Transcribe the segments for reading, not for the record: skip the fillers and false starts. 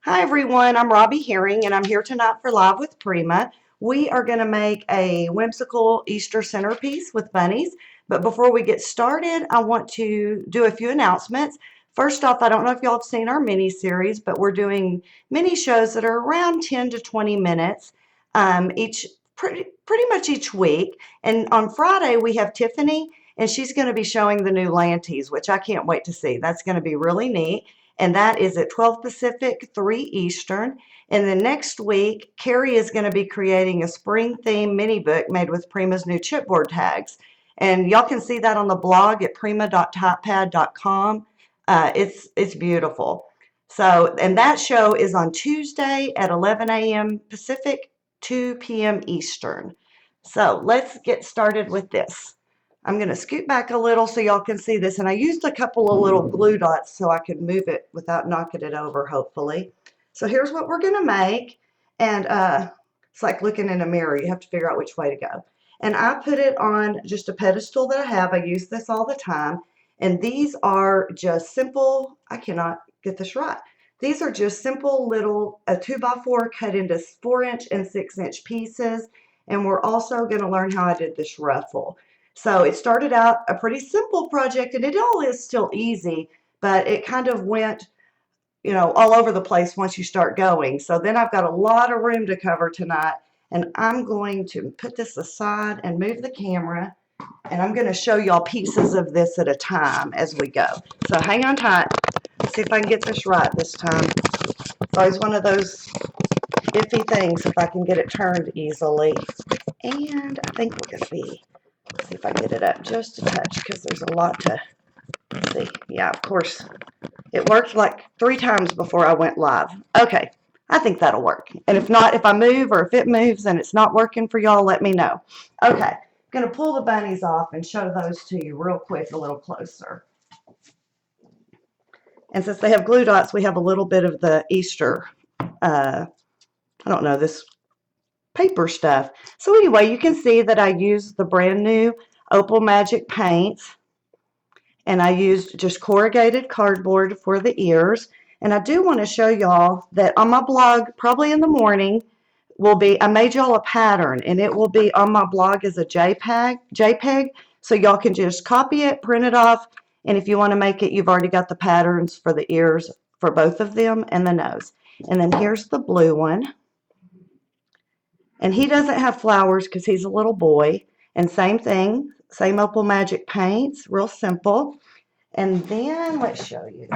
Hi everyone, I'm Robbie Herring and I'm here tonight for Live with Prima. We are going to make a whimsical Easter centerpiece with bunnies. But before we get started, I want to do a few announcements. First off, I don't know if y'all have seen our mini series, but we're doing mini shows that are around 10 to 20 minutes each, pretty much each week. And on Friday, we have Tiffany and she's going to be showing the new Lanties, which I can't wait to see. That's going to be really neat, and that is at 12 Pacific, 3 Eastern. And then next week, Carrie is going to be creating a spring theme mini book made with Prima's new chipboard tags. And y'all can see that on the blog at prima.typepad.com. It's beautiful. So, and that show is on Tuesday at 11 a.m. Pacific, 2 p.m. Eastern. So let's get started with this. I'm going to scoot back a little so y'all can see this. And I used a couple of little glue dots so I could move it without knocking it over, hopefully. So here's what we're going to make. And it's like looking in a mirror. You have to figure out which way to go. And I put it on just a pedestal that I have. I use this all the time. And these are just simple, I cannot get this right. These are just simple little 2x4 cut into 4-inch and 6-inch pieces. And we're also going to learn how I did this ruffle. So it started out a pretty simple project, and it all is still easy, but it kind of went, all over the place once you start going. So then I've got a lot of room to cover tonight, and I'm going to put this aside and move the camera, and I'm going to show y'all pieces of this at a time as we go. So hang on tight. See if I can get this right this time. It's always one of those iffy things if I can get it turned easily. And I think we're going to be... see if I get it up just a touch because there's a lot to see. Yeah, of course. It worked like 3 times before I went live. Okay, I think that'll work. And if not, if I move or if it moves and it's not working for y'all, let me know. Okay, I'm going to pull the bunnies off and show those to you real quick, a little closer. And since they have glue dots, we have a little bit of the Easter, I don't know, this paper stuff. So anyway, you can see that I used the brand new Opal Magic paints, and I used just corrugated cardboard for the ears. And I do want to show y'all that on my blog, probably in the morning, I made y'all a pattern, and it will be on my blog as a JPEG, so y'all can just copy it, print it off, and if you want to make it, you've already got the patterns for the ears for both of them and the nose. And then here's the blue one. And he doesn't have flowers because he's a little boy. And same thing, same Opal Magic paints, real simple. And then let's show you.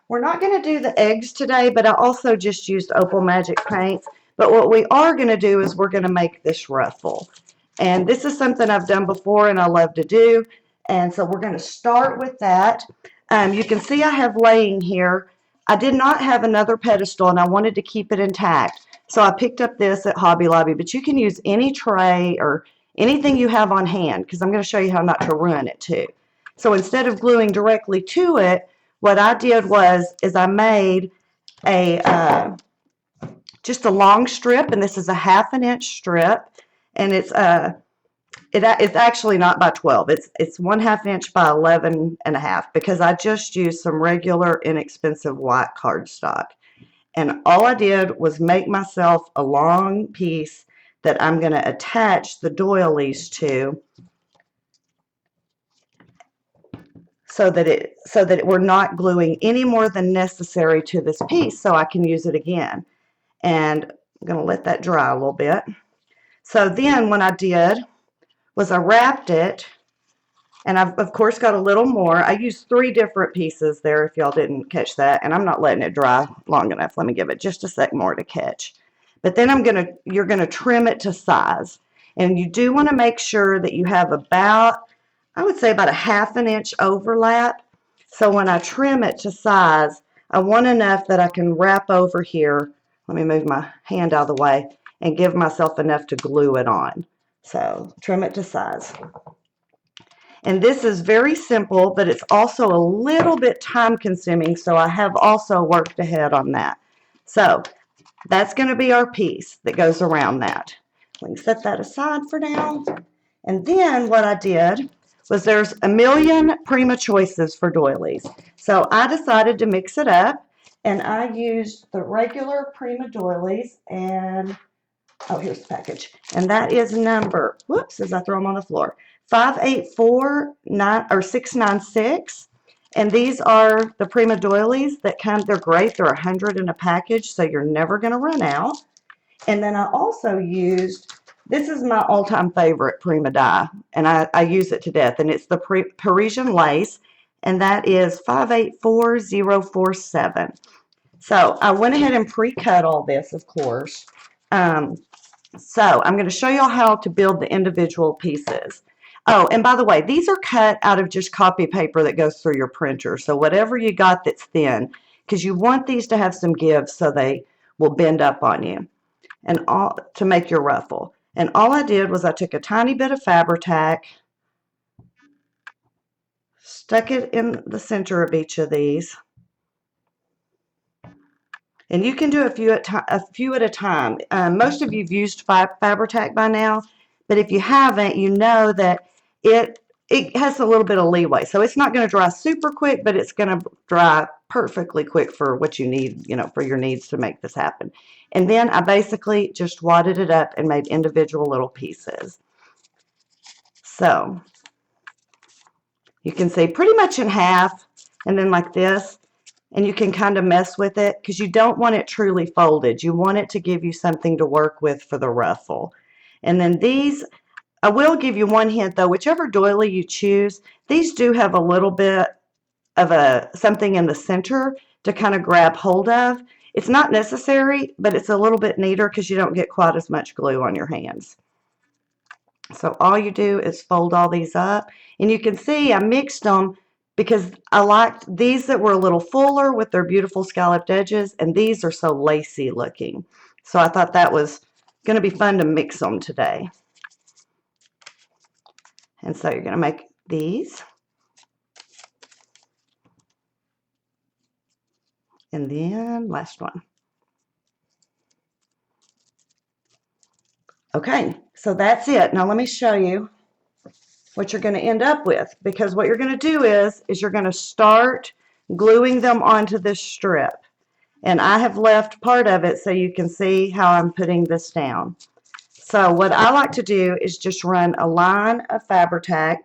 We're not going to do the eggs today, but I also just used Opal Magic paints. But what we are going to do is we're going to make this ruffle. And this is something I've done before and I love to do. And so we're going to start with that. You can see I have laying here. I did not have another pedestal and I wanted to keep it intact. So I picked up this at Hobby Lobby, but you can use any tray or anything you have on hand because I'm going to show you how not to ruin it too. So instead of gluing directly to it, what I did is I made just a long strip, and this is a 1/2 inch strip, and it's actually not by 12. It's 1/2 inch by 11.5 because I just used some regular inexpensive white cardstock. And all I did was make myself a long piece that I'm going to attach the doilies to so that we're not gluing any more than necessary to this piece so I can use it again. And I'm going to let that dry a little bit. So then what I did was I wrapped it, and I've of course got a little more. I used 3 different pieces there if y'all didn't catch that, and I'm not letting it dry long enough. Let me give it just a sec more to catch. But then you're going to trim it to size. And you do want to make sure that you have I would say about a 1/2 inch overlap. So when I trim it to size, I want enough that I can wrap over here. Let me move my hand out of the way and give myself enough to glue it on. So trim it to size. And this is very simple, but it's also a little bit time consuming, so I have also worked ahead on that. So that's going to be our piece that goes around that. We can set that aside for now. And then what I did was there's a million Prima choices for doilies. So I decided to mix it up, And I used the regular Prima doilies, and oh, here's the package. And that is number, whoops, as I throw them on the floor, 5849 or 696. And these are the Prima doilies that come, they're great. They're 100 in a package, so you're never going to run out. And then I also used, this is my all-time favorite Prima die, and I use it to death, and it's the Parisian lace, and that is 584047. So I went ahead and pre-cut all this, of course. So I'm going to show y'all how to build the individual pieces. Oh, and by the way, these are cut out of just copy paper that goes through your printer. So whatever you got that's thin, because you want these to have some give so they will bend up on you, and all to make your ruffle. And all I did was I took a tiny bit of Fabri-Tac, stuck it in the center of each of these. And you can do a few at a time. Most of you've used Fabri-Tac by now, but if you haven't, you know that it has a little bit of leeway. So it's not going to dry super quick, but it's going to dry perfectly quick for what you need, you know, for your needs to make this happen. And then I basically just wadded it up and made individual little pieces. So you can see pretty much in half, and then like this. And you can kind of mess with it because you don't want it truly folded. You want it to give you something to work with for the ruffle. And then these, I will give you one hint though, whichever doily you choose, these do have a little bit of something in the center to kind of grab hold of. It's not necessary, but it's a little bit neater because you don't get quite as much glue on your hands. So all you do is fold all these up, and you can see I mixed them because I liked these that were a little fuller with their beautiful scalloped edges, and these are so lacy looking. So I thought that was going to be fun to mix them today. And so you're going to make these. And then last one. Okay, so that's it. Now let me show you what you're going to end up with, because what you're going to do is you're going to start gluing them onto this strip. And I have left part of it so you can see how I'm putting this down. So what I like to do is just run a line of Fabri-Tac.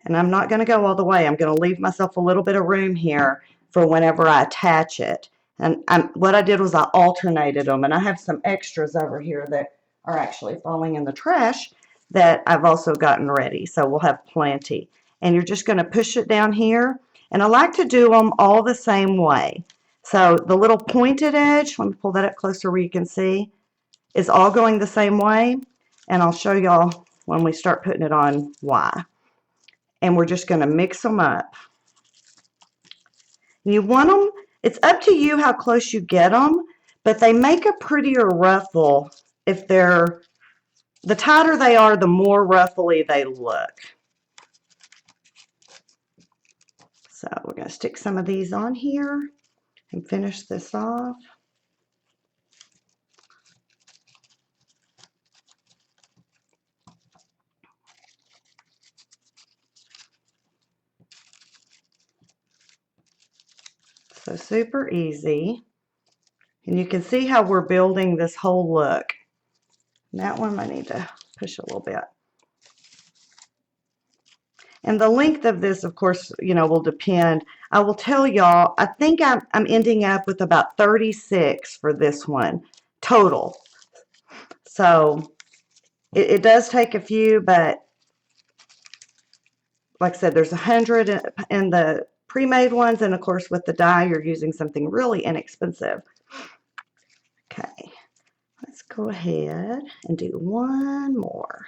And I'm not going to go all the way. I'm going to leave myself a little bit of room here for whenever I attach it. And what I did was I alternated them. And I have some extras over here that are actually falling in the trash that I've also gotten ready. So we'll have plenty. And you're just going to push it down here. And I like to do them all the same way. So the little pointed edge, let me pull that up closer where you can see, is all going the same way. And I'll show y'all when we start putting it on why. And we're just going to mix them up. You want them, it's up to you how close you get them, but they make a prettier ruffle if they're, the tighter they are, the more ruffly they look. So we're going to stick some of these on here and finish this off. So super easy. And you can see how we're building this whole look. And that one I need to push a little bit. And the length of this, of course, you know, will depend. I will tell y'all, I think I'm ending up with about 36 for this one total. So it does take a few, but like I said, there's 100 in the pre-made ones. And of course, with the die, you're using something really inexpensive. Okay, let's go ahead and do one more.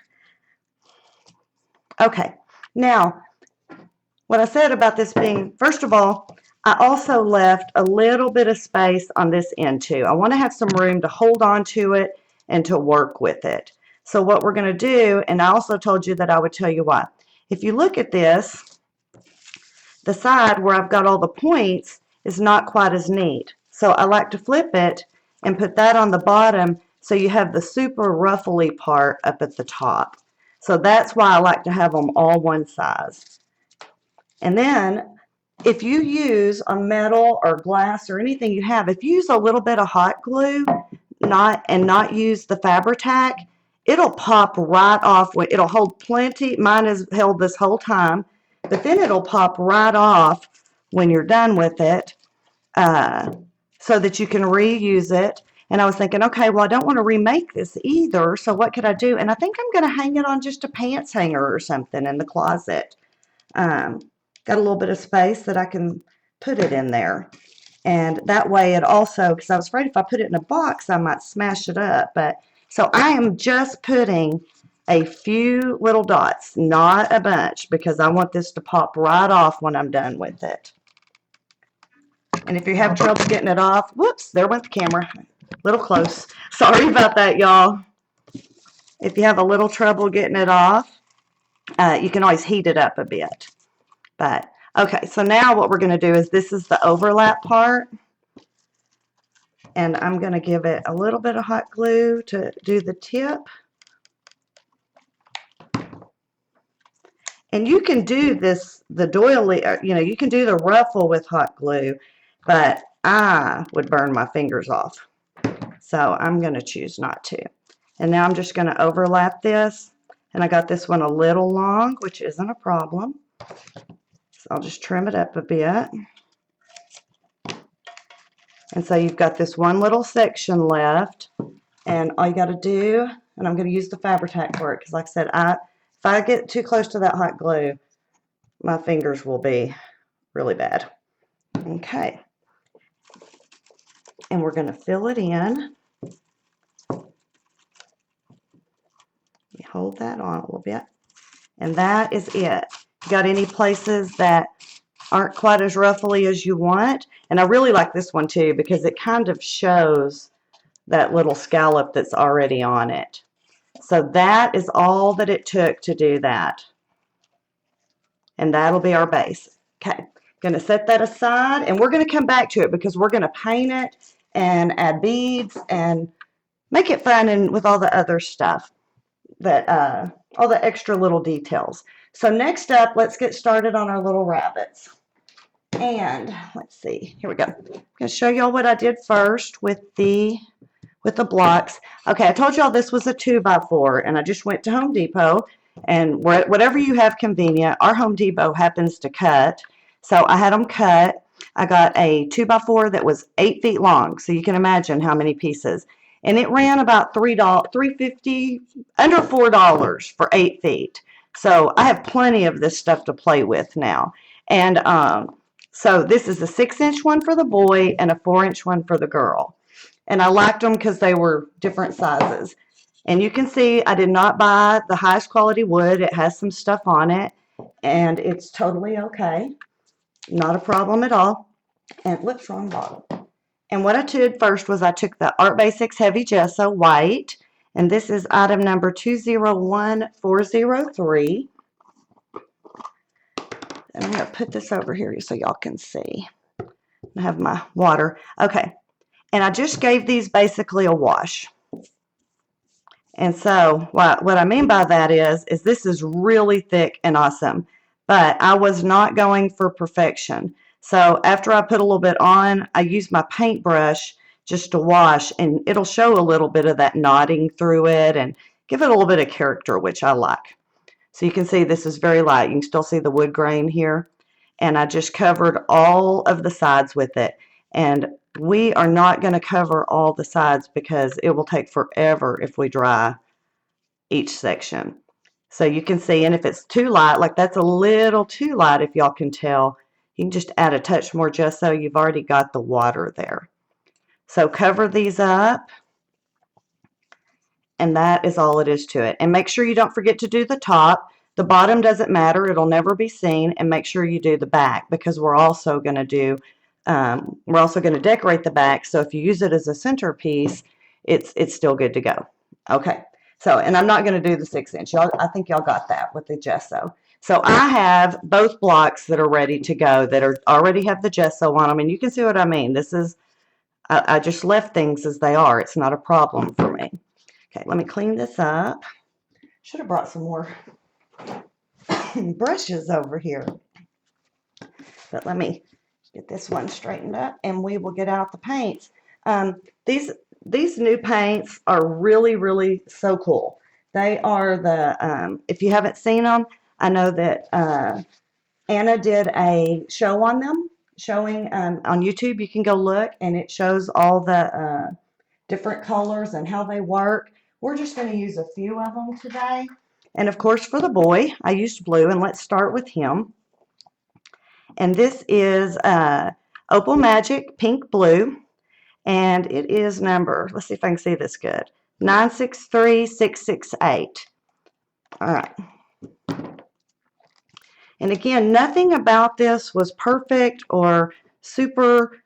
Okay. Now, what I said about this being, first of all, I also left a little bit of space on this end too. I want to have some room to hold on to it and to work with it. So what we're going to do, and I also told you that I would tell you why. If you look at this, the side where I've got all the points is not quite as neat. So I like to flip it and put that on the bottom so you have the super ruffly part up at the top. So that's why I like to have them all one size. And then if you use a metal or glass or anything you have, if you use a little bit of hot glue, not use the Fabri-Tac, it'll pop right off. It'll hold plenty. Mine has held this whole time, but then it'll pop right off when you're done with it, so that you can reuse it. And I was thinking, okay, well, I don't want to remake this either, so what could I do? And I think I'm going to hang it on just a pants hanger or something in the closet. Got a little bit of space that I can put it in there. And that way it also, because I was afraid if I put it in a box, I might smash it up. But so I am just putting a few little dots, not a bunch, because I want this to pop right off when I'm done with it. And if you have trouble getting it off, whoops, there went the camera. A little close. Sorry about that, y'all. If you have a little trouble getting it off, you can always heat it up a bit. But okay, so now what we're going to do is, this is the overlap part. And I'm going to give it a little bit of hot glue to do the tip. And you can do this, the doily, you know, you can do the ruffle with hot glue, but I would burn my fingers off. So I'm going to choose not to. And now I'm just going to overlap this. And I got this one a little long, which isn't a problem. So I'll just trim it up a bit. And so you've got this one little section left. And all you got to do, and I'm going to use the Fabri-Tac for it, because like I said, if I get too close to that hot glue, my fingers will be really bad. Okay. And we're going to fill it in. You hold that on a little bit. And that is it. You got any places that aren't quite as ruffly as you want? And I really like this one too, because it kind of shows that little scallop that's already on it. So that is all that it took to do that. And that'll be our base. Okay, going to set that aside, and we're going to come back to it because we're going to paint it and add beads and make it fun, and with all the other stuff, that all the extra little details. So next up, let's get started on our little rabbits. And let's see, here we go. I'm going to show y'all what I did first with the blocks. Okay, I told y'all this was a 2x4, and I just went to Home Depot, and whatever you have convenient. Our Home Depot happens to cut, so I had them cut. I got a 2x4 that was 8 feet long, so you can imagine how many pieces. And it ran about $3.50, under $4 for 8 feet. So I have plenty of this stuff to play with now. And so this is a 6-inch one for the boy and a 4-inch one for the girl. And I liked them because they were different sizes. And you can see I did not buy the highest quality wood. It has some stuff on it, and it's totally okay. Not a problem at all. And whoops, wrong bottle. And what I did first was I took the Art Basics Heavy Gesso White, and this is item number 201403. And I'm going to put this over here so y'all can see. I have my water. Okay. And I just gave these basically a wash. And so what I mean by that is this is really thick and awesome. But I was not going for perfection. So after I put a little bit on, I used my paintbrush just to wash, and it'll show a little bit of that knotting through it and give it a little bit of character, which I like. So you can see this is very light. You can still see the wood grain here. And I just covered all of the sides with it. And we are not going to cover all the sides because it will take forever if we dry each section. So you can see, and if it's too light, like that's a little too light, if y'all can tell, you can just add a touch more gesso. You've already got the water there. So cover these up, and that is all it is to it. And make sure you don't forget to do the top. The bottom doesn't matter. It'll never be seen. And make sure you do the back, because we're also going to decorate the back. So if you use it as a centerpiece, it's still good to go. Okay. So, and I'm not going to do the 6-inch. I think y'all got that with the gesso. So I have both blocks that are ready to go, that already have the gesso on them. And you can see what I mean. This is, I just left things as they are. It's not a problem for me. Okay, let me clean this up. Should have brought some more brushes over here. But let me get this one straightened up and we will get out the paints. Um, these these new paints are really, really so cool. They are if you haven't seen them, I know that Anna did a show on them, showing on YouTube. You can go look and it shows all the different colors and how they work. We're just going to use a few of them today. And of course for the boy, I used blue, and let's start with him. And this is Opal Magic Pink Blue, and it is number, let's see if I can see this good, 963668. All right. And again, nothing about this was perfect or super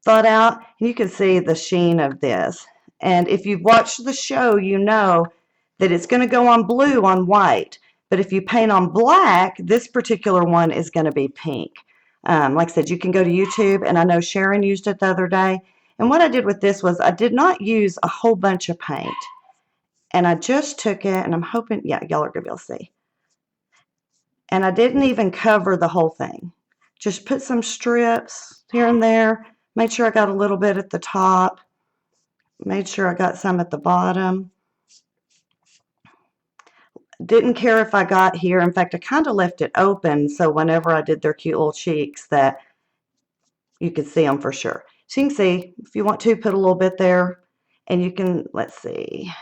thought out. You can see the sheen of this. And if you've watched the show, you know that it's going to go on blue on white. But if you paint on black, this particular one is going to be pink. Like I said, you can go to YouTube, and I know Sharon used it the other day. And what I did with this was I did not use a whole bunch of paint. And I just took it, and I'm hoping, yeah, y'all are going to be able to see. And I didn't even cover the whole thing. Just put some strips here and there. Made sure I got a little bit at the top. Made sure I got some at the bottom. Didn't care if I got here. In fact, I kind of left it open so whenever I did their cute little cheeks that you could see them for sure. So you can see, if you want to, put a little bit there. And you can, let's see.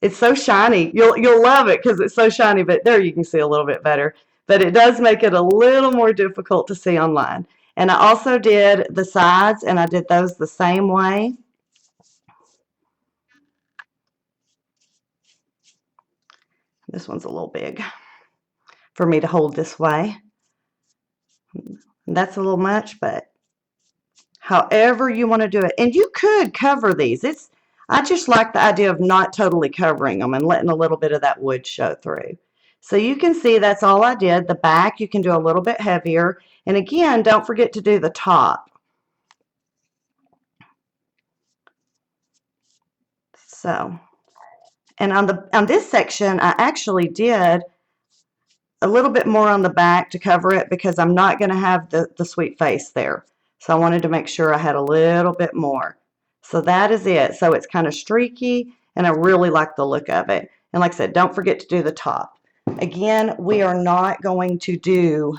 It's so shiny. You'll love it because it's so shiny, but there you can see a little bit better. But it does make it a little more difficult to see online. And I also did the sides, and I did those the same way. This one's a little big for me to hold this way. That's a little much, but however you want to do it. And you could cover these. I just like the idea of not totally covering them and letting a little bit of that wood show through. So you can see that's all I did. The back you can do a little bit heavier. And again, don't forget to do the top. So, and on this section, I actually did a little bit more on the back to cover it because I'm not going to have the sweet face there. So I wanted to make sure I had a little bit more. So that is it. So it's kind of streaky, and I really like the look of it. And like I said, don't forget to do the top. Again, we are not going to do,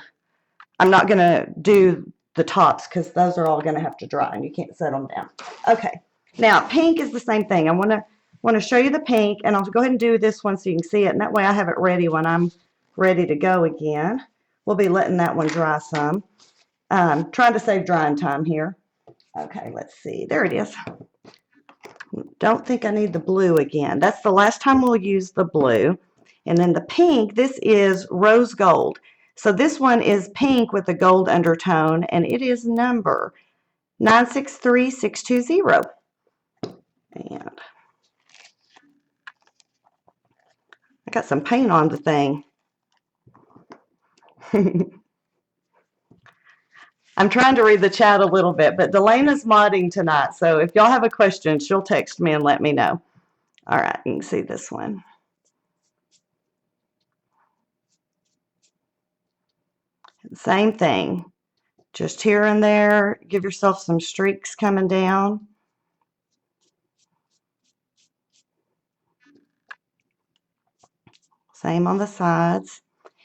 I'm not going to do the tops because those are all going to have to dry and you can't set them down. Okay, now pink is the same thing. I want to show you the pink, and I'll go ahead and do this one so you can see it, and that way I have it ready when I'm ready to go again. We'll be letting that one dry some. Trying to save drying time here. Okay, let's see. There it is. Don't think I need the blue again. That's the last time we'll use the blue. And then the pink, this is rose gold. So this one is pink with a gold undertone, and it is number 963620. And I got some paint on the thing. I'm trying to read the chat a little bit, but Delena's modding tonight, so if y'all have a question, she'll text me and let me know. All right, you can see this one. Same thing, just here and there, give yourself some streaks coming down. Same on the sides.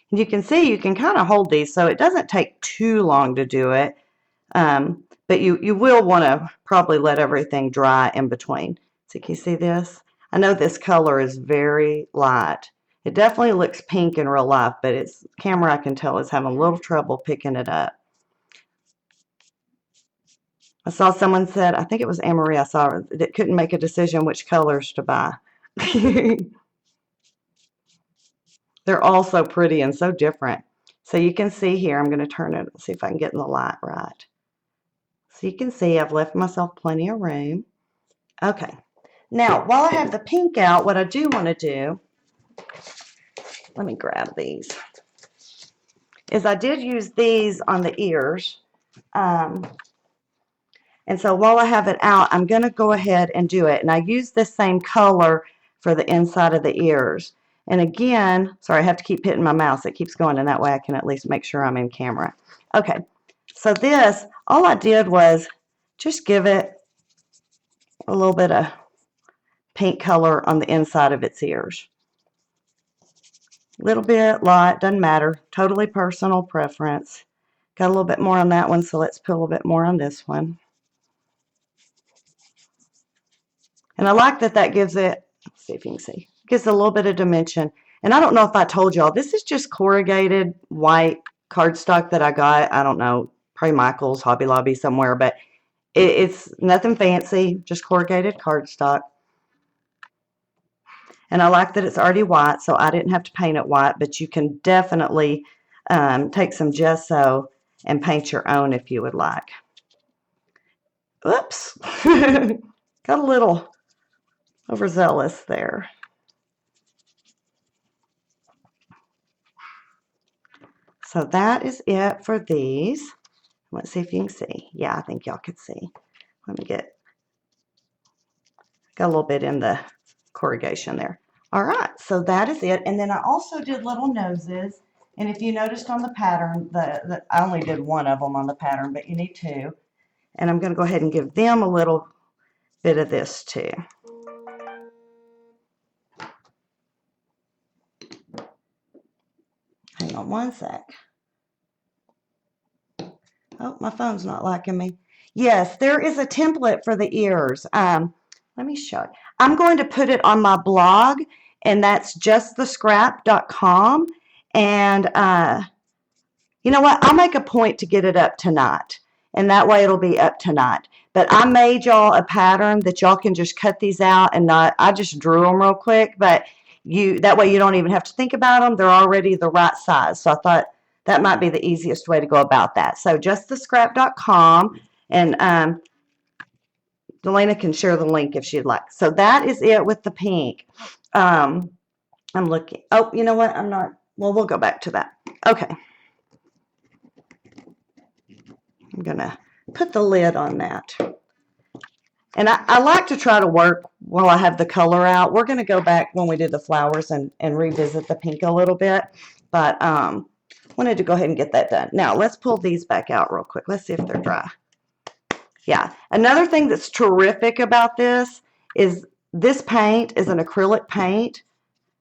And you can see you can kind of hold these, so it doesn't take too long to do it. But you will want to probably let everything dry in between. So can you see this? I know this color is very light. It definitely looks pink in real life, but it's camera I can tell is having a little trouble picking it up. I saw someone said, I think it was Anne-Marie, I saw her, that couldn't make a decision which colors to buy. They're all so pretty and so different. So you can see here, I'm going to turn it, see if I can get in the light right. So you can see I've left myself plenty of room. Okay. Now, while I have the pink out, what I do want to do, let me grab these, is I did use these on the ears. And so while I have it out, I'm going to go ahead and do it. And I use the same color for the inside of the ears. And again, sorry, I have to keep hitting my mouse. It keeps going, and that way I can at least make sure I'm in camera. Okay. So this, all I did was just give it a little bit of pink color on the inside of its ears. Little bit, lot, doesn't matter. Totally personal preference. Got a little bit more on that one, so let's put a little bit more on this one. And I like that that gives it, let's see if you can see, gives it a little bit of dimension. And I don't know if I told y'all, this is just corrugated white cardstock that I got. I don't know, probably Michael's, Hobby Lobby somewhere, but it's nothing fancy, just corrugated cardstock. And I like that it's already white, so I didn't have to paint it white, but you can definitely take some gesso and paint your own if you would like. Oops, got a little overzealous there. So that is it for these. Let's see if you can see. Yeah, I think y'all could see. Let me got a little bit in the corrugation there. All right, so that is it. And then I also did little noses. And if you noticed on the pattern, I only did one of them on the pattern, but you need two. And I'm going to go ahead and give them a little bit of this too. Hang on one sec. Oh, my phone's not liking me. Yes, there is a template for the ears. Let me show you. I'm going to put it on my blog, and that's justthescrap.com. And you know what? I'll make a point to get it up tonight, and that way it'll be up tonight. But I made y'all a pattern that y'all can just cut these out, and I just drew them real quick. But that way you don't even have to think about them. They're already the right size. So I thought that might be the easiest way to go about that. So justthescrap.com, and Delana can share the link if she'd like. So that is it with the pink. I'm looking. Oh, you know what? I'm not. Well, we'll go back to that. Okay. I'm going to put the lid on that. And I like to try to work while I have the color out. We're going to go back when we did the flowers and revisit the pink a little bit. But wanted to go ahead and get that done. Now, let's pull these back out real quick. Let's see if they're dry. Yeah. Another thing that's terrific about this is this paint is an acrylic paint.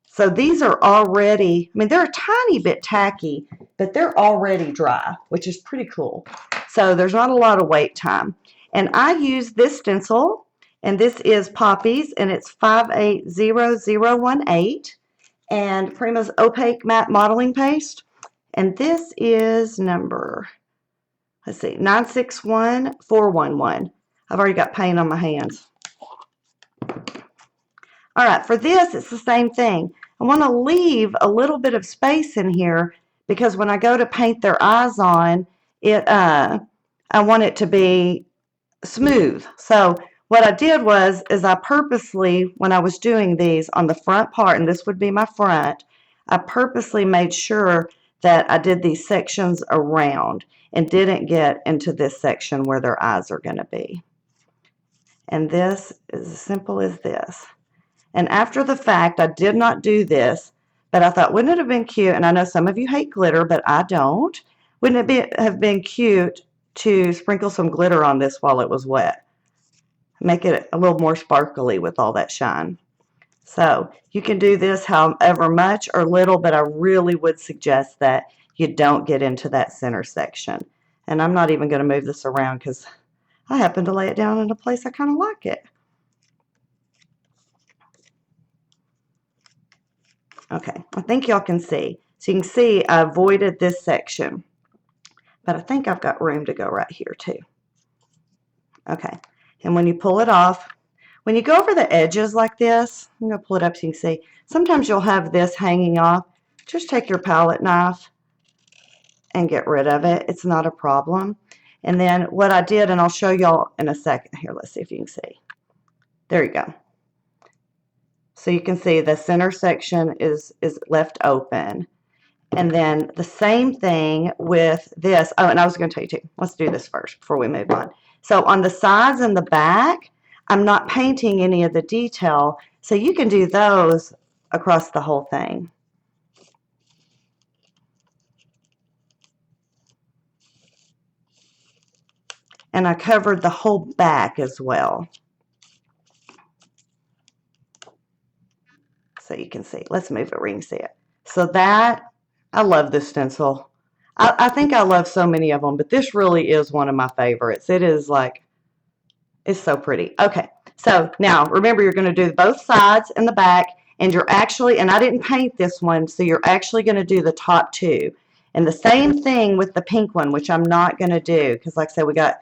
So these are already, I mean, they're a tiny bit tacky, but they're already dry, which is pretty cool. So there's not a lot of wait time. And I use this stencil, and this is Poppies, and it's 580018, and Prima's opaque matte modeling paste. And this is number, let's see, 961411. I've already got paint on my hands. All right, for this, it's the same thing. I want to leave a little bit of space in here because when I go to paint their eyes on, I want it to be smooth. So what I did was, I purposely, when I was doing these on the front part, and this would be my front, I purposely made sure that I did these sections around and didn't get into this section where their eyes are going to be. And this is as simple as this. And after the fact, I did not do this, but I thought, wouldn't it have been cute? And I know some of you hate glitter, but I don't. Wouldn't it have been cute to sprinkle some glitter on this while it was wet? Make it a little more sparkly with all that shine. So you can do this however much or little, but I really would suggest that you don't get into that center section. And I'm not even going to move this around because I happen to lay it down in a place I kind of like it. Okay, I think y'all can see. So you can see I avoided this section, but I think I've got room to go right here too. Okay, and when you pull it off, when you go over the edges like this, I'm going to pull it up so you can see. Sometimes you'll have this hanging off. Just take your palette knife and get rid of it. It's not a problem. And then what I did, and I'll show y'all in a second. Here, let's see if you can see. There you go. So you can see the center section is left open. And then the same thing with this. Oh, and I was going to tell you too. Let's do this first before we move on. So on the sides and the back, I'm not painting any of the detail. So you can do those across the whole thing. and I covered the whole back as well. So you can see. Let's move it where you can see it. So that, I love this stencil. I think I love so many of them, but this really is one of my favorites. It is like, it's so pretty. Okay, so now remember you're going to do both sides and the back, and you're actually, and I didn't paint this one, so you're actually going to do the top two. And the same thing with the pink one, which I'm not going to do because like I said, we got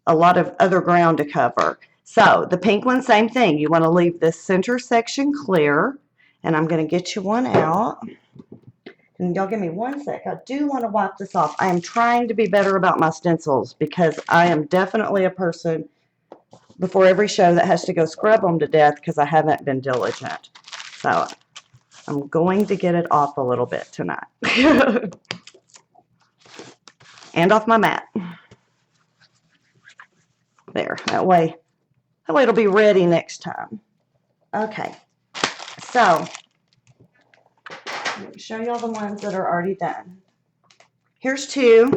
a lot of other ground to cover. So the pink one, same thing. You want to leave this center section clear, and I'm going to get you one out. And y'all give me one sec. I do want to wipe this off. I am trying to be better about my stencils because I am definitely a person before every show that has to go scrub them to death because I haven't been diligent. So I'm going to get it off a little bit tonight. And off my mat. There, that way it'll be ready next time. Okay, so let me show y'all the ones that are already done. Here's two,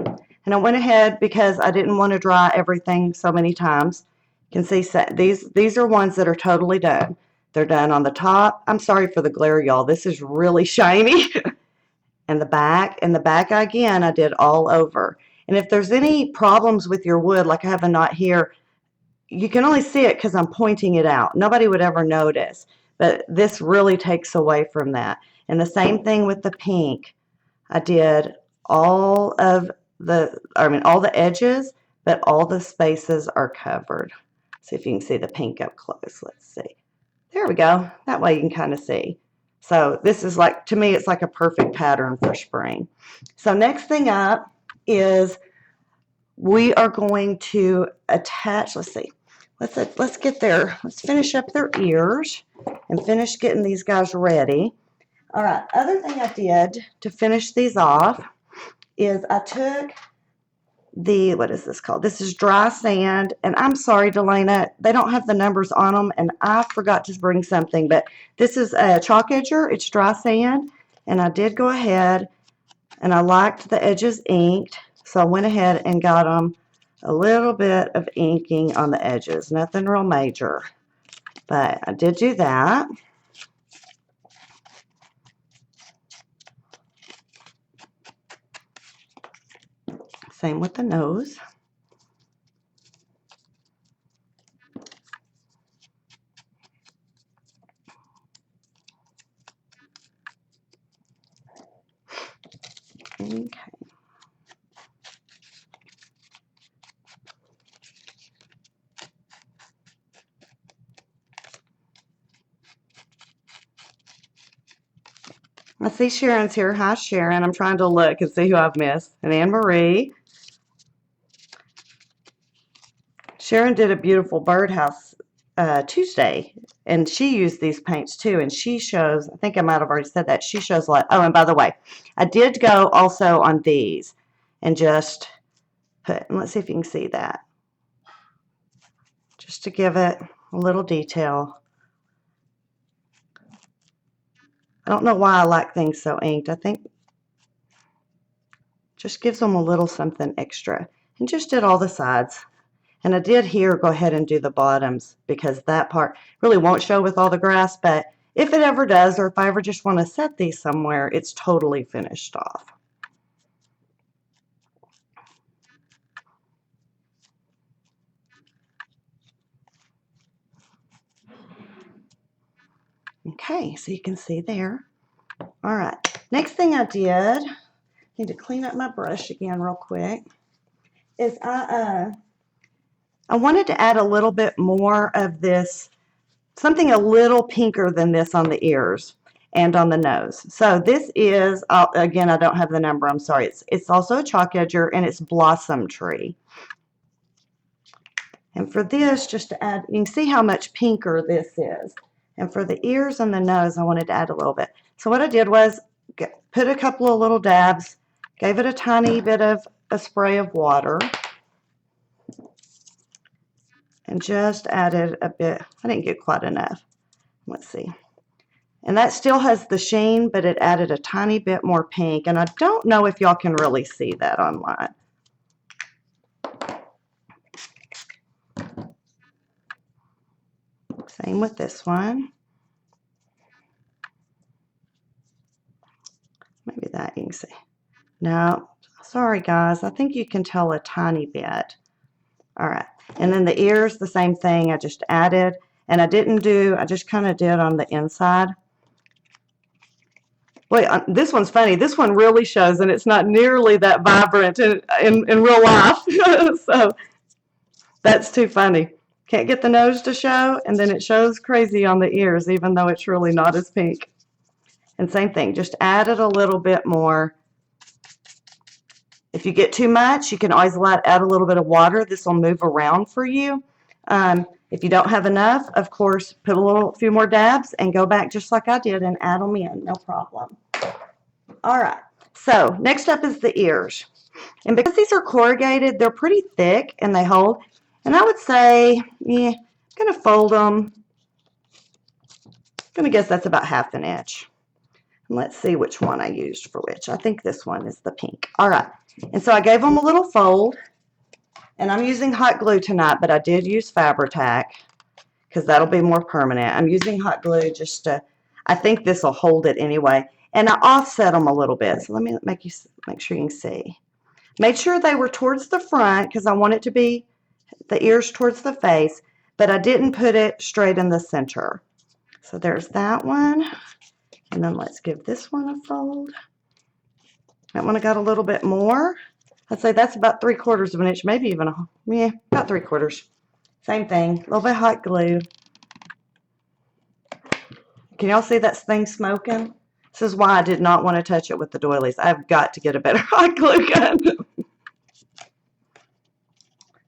and I went ahead because I didn't want to dry everything so many times. You can see these are ones that are totally done. They're done on the top. I'm sorry for the glare, y'all. This is really shiny. And the back again, I did all over. And if there's any problems with your wood, like I have a knot here, you can only see it because I'm pointing it out. Nobody would ever notice, but this really takes away from that. And the same thing with the pink. I did all the edges, but all the spaces are covered. See if you can see the pink up close. Let's see. There we go. That way you can kind of see. So this is like, to me, it's like a perfect pattern for spring. So next thing up is we are going to attach, let's see. Let's get there. Let's finish up their ears and finish getting these guys ready. All right, other thing I did to finish these off is I took the, what is this called? This is dry sand, and I'm sorry, Delana, they don't have the numbers on them, and I forgot to bring something, but this is a chalk edger. It's dry sand, and I did go ahead, and I liked the edges inked, so I went ahead and got them a little bit of inking on the edges. Nothing real major, but I did do that. Same with the nose. Okay. I see Sharon's here. Hi, Sharon. I'm trying to look and see who I've missed. And Anne Marie. Sharon did a beautiful birdhouse Tuesday, and she used these paints too. And she shows, I think I might have already said that, she shows a lot. Oh, and by the way, I did go also on these and just put, let's see if you can see that, just to give it a little detail. I don't know why I like things so inked. I think just gives them a little something extra. And just did all the sides. And I did here go ahead and do the bottoms because that part really won't show with all the grass, but if it ever does, or if I ever just want to set these somewhere, it's totally finished off. Okay, so you can see there. All right, next thing I did, need to clean up my brush again real quick, is I wanted to add a little bit more of this, something a little pinker than this on the ears and on the nose. So this is, again, I don't have the number, I'm sorry. It's also a chalk edger, and it's Blossom Tree. And for this, just to add, you can see how much pinker this is. And for the ears and the nose, I wanted to add a little bit. So what I did was put a couple of little dabs, gave it a tiny bit of a spray of water, and just added a bit. I didn't get quite enough. Let's see. And that still has the sheen, but it added a tiny bit more pink. And I don't know if y'all can really see that online. Same with this one. Maybe that you can see. No, sorry guys, I think you can tell a tiny bit. All right, and then the ears, the same thing. I just added, and I just kind of did on the inside. Wait, this one's funny. This one really shows, and it's not nearly that vibrant in real life. So that's too funny. Can't get the nose to show, and then it shows crazy on the ears, even though it's really not as pink. And same thing, just added a little bit more. If you get too much, you can always add a little bit of water. This will move around for you. If you don't have enough, of course, put a few more dabs and go back just like I did and add them in, no problem. All right, so next up is the ears. And because these are corrugated, they're pretty thick and they hold. And I would say, yeah, I'm going to fold them. I'm going to guess that's about 1/2 inch. And let's see which one I used for which. I think this one is the pink. All right, and so I gave them a little fold. And I'm using hot glue tonight, but I did use Fabri-Tac because that'll be more permanent. I'm using hot glue just to, I think this will hold it anyway. And I offset them a little bit. So let me make sure you can see. Made sure they were towards the front because I want it to be the ears towards the face, but I didn't put it straight in the center. So there's that one. And then let's give this one a fold. That one I got a little bit more. I'd say that's about 3/4 of an inch, maybe even about 3/4. Same thing, a little bit of hot glue. Can y'all see that thing smoking? This is why I did not want to touch it with the doilies. I've got to get a better hot glue gun.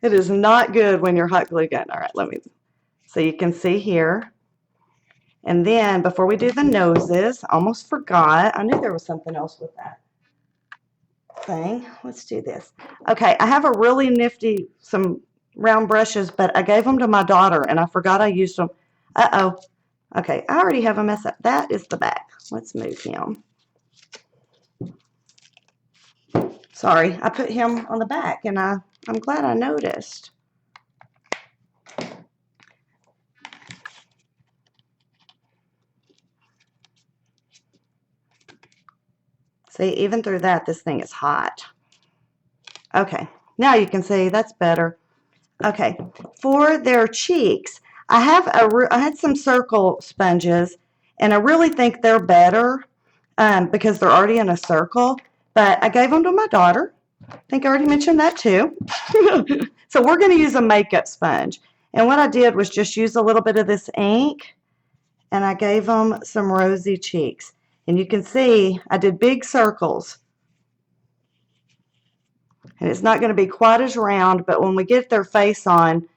It is not good when you're hot glue gun. All right, so you can see here. And then before we do the noses, I almost forgot. I knew there was something else with that thing. Let's do this. Okay, I have a really nifty, some round brushes, but I gave them to my daughter and I forgot I used them. Uh-oh. Okay, I already have a mess up. That is the back. Let's move him. Sorry, I put him on the back and I'm glad I noticed. See, even through that, this thing is hot. Okay, now you can see that's better. Okay, for their cheeks, I had some circle sponges, and I really think they're better because they're already in a circle, but I gave them to my daughter. I think I already mentioned that too. So we're going to use a makeup sponge. And what I did was just use a little bit of this ink, and I gave them some rosy cheeks. And you can see I did big circles. And it's not going to be quite as round, but when we get their face on,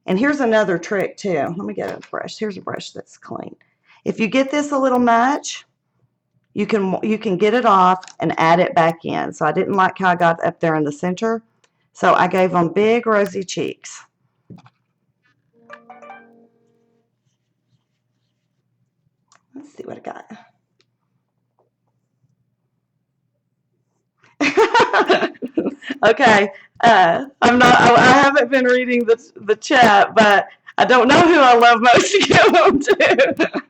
and here's another trick too. Let me get a brush. Here's a brush that's clean. If you get this a little much, you can get it off and add it back in. So I didn't like how I got up there in the center. So I gave them big rosy cheeks. Let's see what I got. Okay, I haven't been reading the chat, but I don't know who I love most to give them to.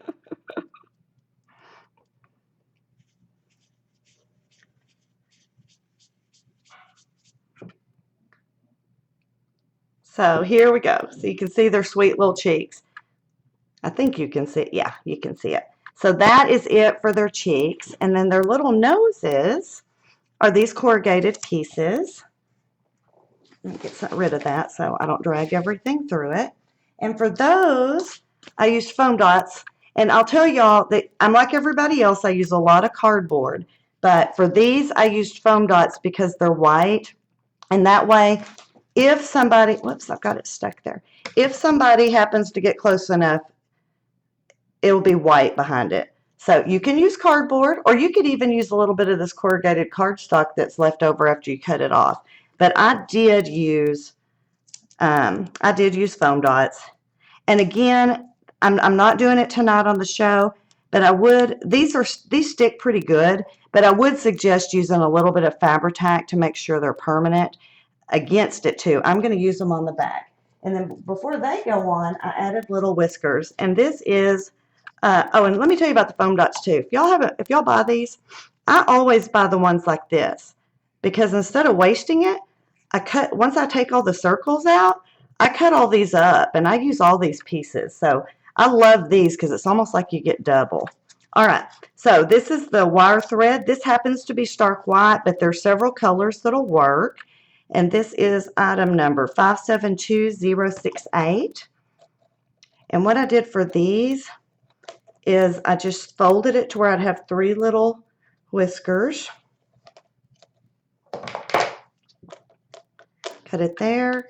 So here we go. So you can see their sweet little cheeks. I think you can see, yeah, you can see it. So that is it for their cheeks. And then their little noses are these corrugated pieces. Let me get rid of that so I don't drag everything through it. And for those, I used foam dots. And I'll tell y'all that I'm like everybody else. I use a lot of cardboard. But for these, I used foam dots because they're white. And that way, if somebody, whoops, I've got it stuck there. If somebody happens to get close enough, it'll be white behind it. So you can use cardboard, or you could even use a little bit of this corrugated cardstock that's left over after you cut it off. But I did use foam dots. And again, I'm not doing it tonight on the show, but I would. These stick pretty good, but I would suggest using a little bit of Fabri-Tac to make sure they're permanent against it too. I'm going to use them on the back. And then before they go on, I added little whiskers. And this is, oh, and let me tell you about the foam dots too. If y'all buy these, I always buy the ones like this because instead of wasting it, once I take all the circles out, I cut all these up and I use all these pieces. So I love these because it's almost like you get double. All right, so this is the wire thread. This happens to be stark white, but there's several colors that'll work. And this is item number 572068. And what I did for these is I just folded it to where I'd have 3 little whiskers. Cut it there.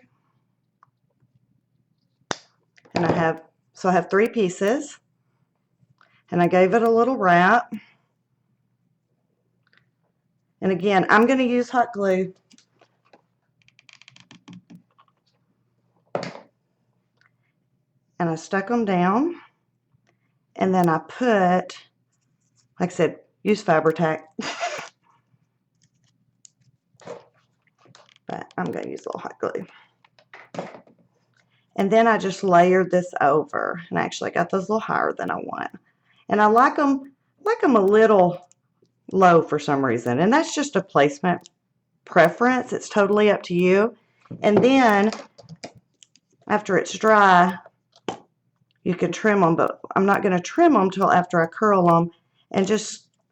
And I have 3 pieces. And I gave it a little wrap. And again, I'm going to use hot glue. And I stuck them down. And then I put, like I said, use Fabri-Tac. But I'm going to use a little hot glue. And then I just layered this over. And I actually got those a little higher than I want. And I like them a little low for some reason. And that's just a placement preference. It's totally up to you. And then after it's dry, you can trim them, but I'm not going to trim them till after I curl them. And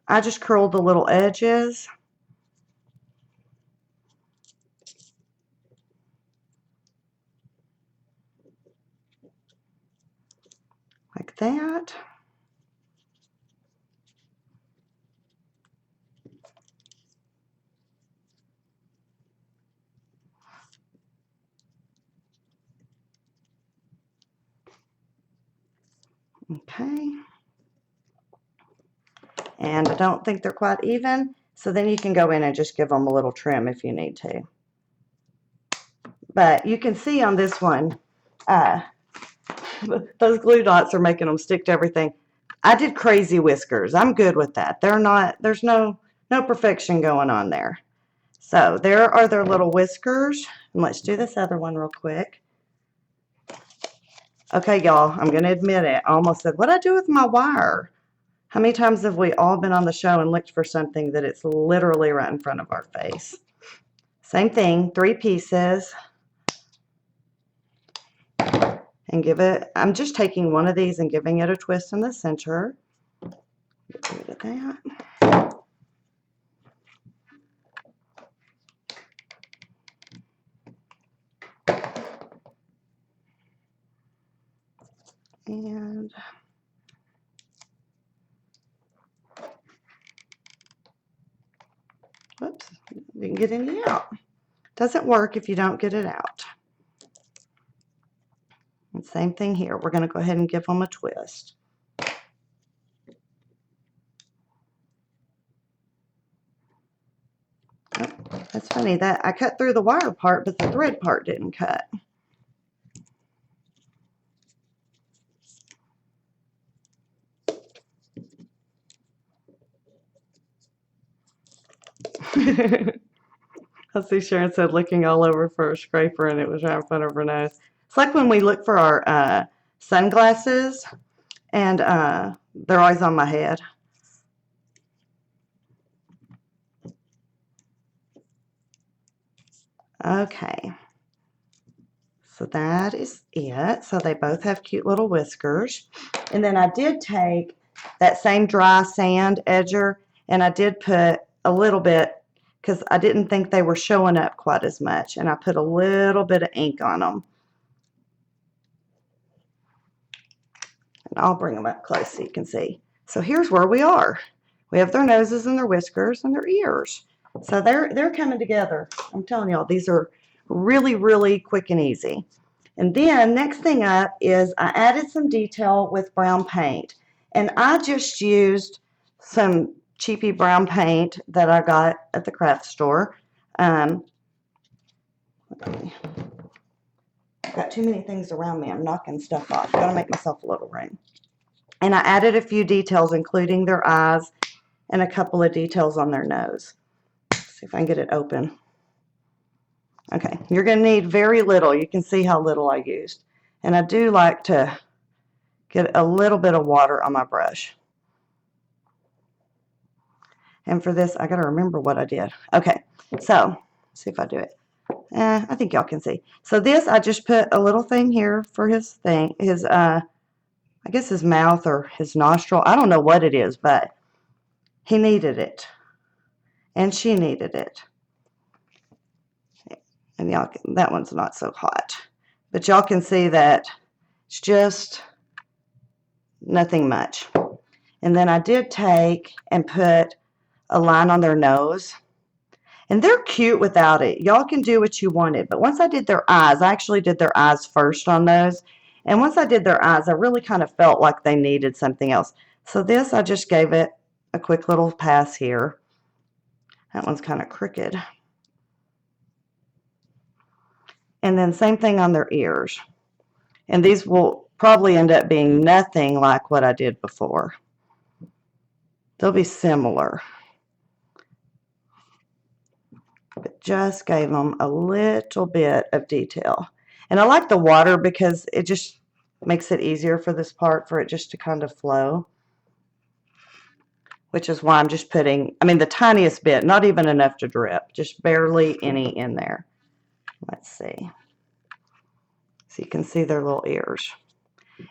I just curled the little edges. Like that. Okay. And I don't think they're quite even, so then you can go in and just give them a little trim if you need to. But you can see on this one, those glue dots are making them stick to everything. I did crazy whiskers. I'm good with that. There's no perfection going on there. So there are their little whiskers. And let's do this other one real quick. Okay, y'all, I'm going to admit it. I almost said, what'd I do with my wire? How many times have we all been on the show and looked for something that it's literally right in front of our face? Same thing, 3 pieces. And give it, I'm just taking one of these and giving it a twist in the center. Get rid of that. And whoops, didn't get any out. Doesn't work if you don't get it out. And same thing here. We're going to go ahead and give them a twist. Oh, that's funny. That I cut through the wire part, but the thread part didn't cut. I see Sharon said looking all over for a scraper and it was right in front of her nose. It's like when we look for our sunglasses and they're always on my head. Okay. So that is it. So they both have cute little whiskers. And then I did take that same dry sand edger and I did put a little bit because I didn't think they were showing up quite as much. And I put a little bit of ink on them. And I'll bring them up close so you can see. So here's where we are. We have their noses and their whiskers and their ears. So they're coming together. I'm telling y'all, these are really, really quick and easy. And then next thing up is I added some detail with brown paint. And I just used some cheapy brown paint that I got at the craft store. I've got too many things around me. I'm knocking stuff off. Gotta make myself a little room. And I added a few details, including their eyes and a couple of details on their nose. Let's see if I can get it open. Okay, you're going to need very little. You can see how little I used. And I do like to get a little bit of water on my brush. And for this, I got to remember what I did. Okay, so let's see if I do it. I think y'all can see. So this, I just put a little thing here for his thing, his, I guess his mouth or his nostril. I don't know what it is, but he needed it. And she needed it. And y'all, that one's not so hot. But y'all can see that it's just nothing much. And then I did take and put a line on their nose. And they're cute without it. Y'all can do what you wanted. But once I did their eyes, I actually did their eyes first on those. And once I did their eyes, I really kind of felt like they needed something else. So this, I just gave it a quick little pass here. That one's kind of crooked. And then same thing on their ears. And these will probably end up being nothing like what I did before. They'll be similar. But just gave them a little bit of detail. And I like the water because it just makes it easier for this part for it just to kind of flow. Which is why I'm just putting, I mean, the tiniest bit, not even enough to drip, just barely any in there. Let's see. So you can see their little ears.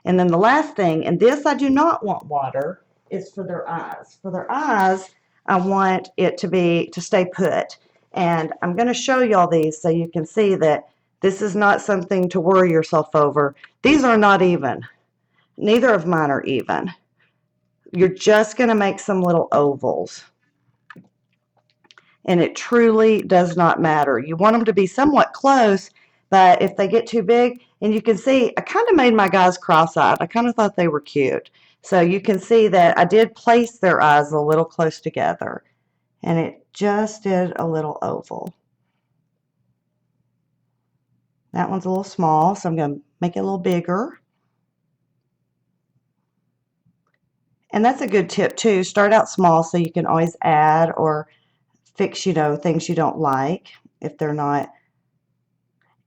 And then the last thing, and this I do not want water, is for their eyes. For their eyes, I want it to stay put. And I'm going to show y'all these so you can see that this is not something to worry yourself over. These are not even. Neither of mine are even. You're just going to make some little ovals. And it truly does not matter. You want them to be somewhat close, but if they get too big, and you can see, I kind of made my guys cross-eyed. I kind of thought they were cute. So you can see that I did place their eyes a little close together. And it just did a little oval. That one's a little small, so I'm going to make it a little bigger. And that's a good tip too. Start out small so you can always add or fix, you know, things you don't like if they're not.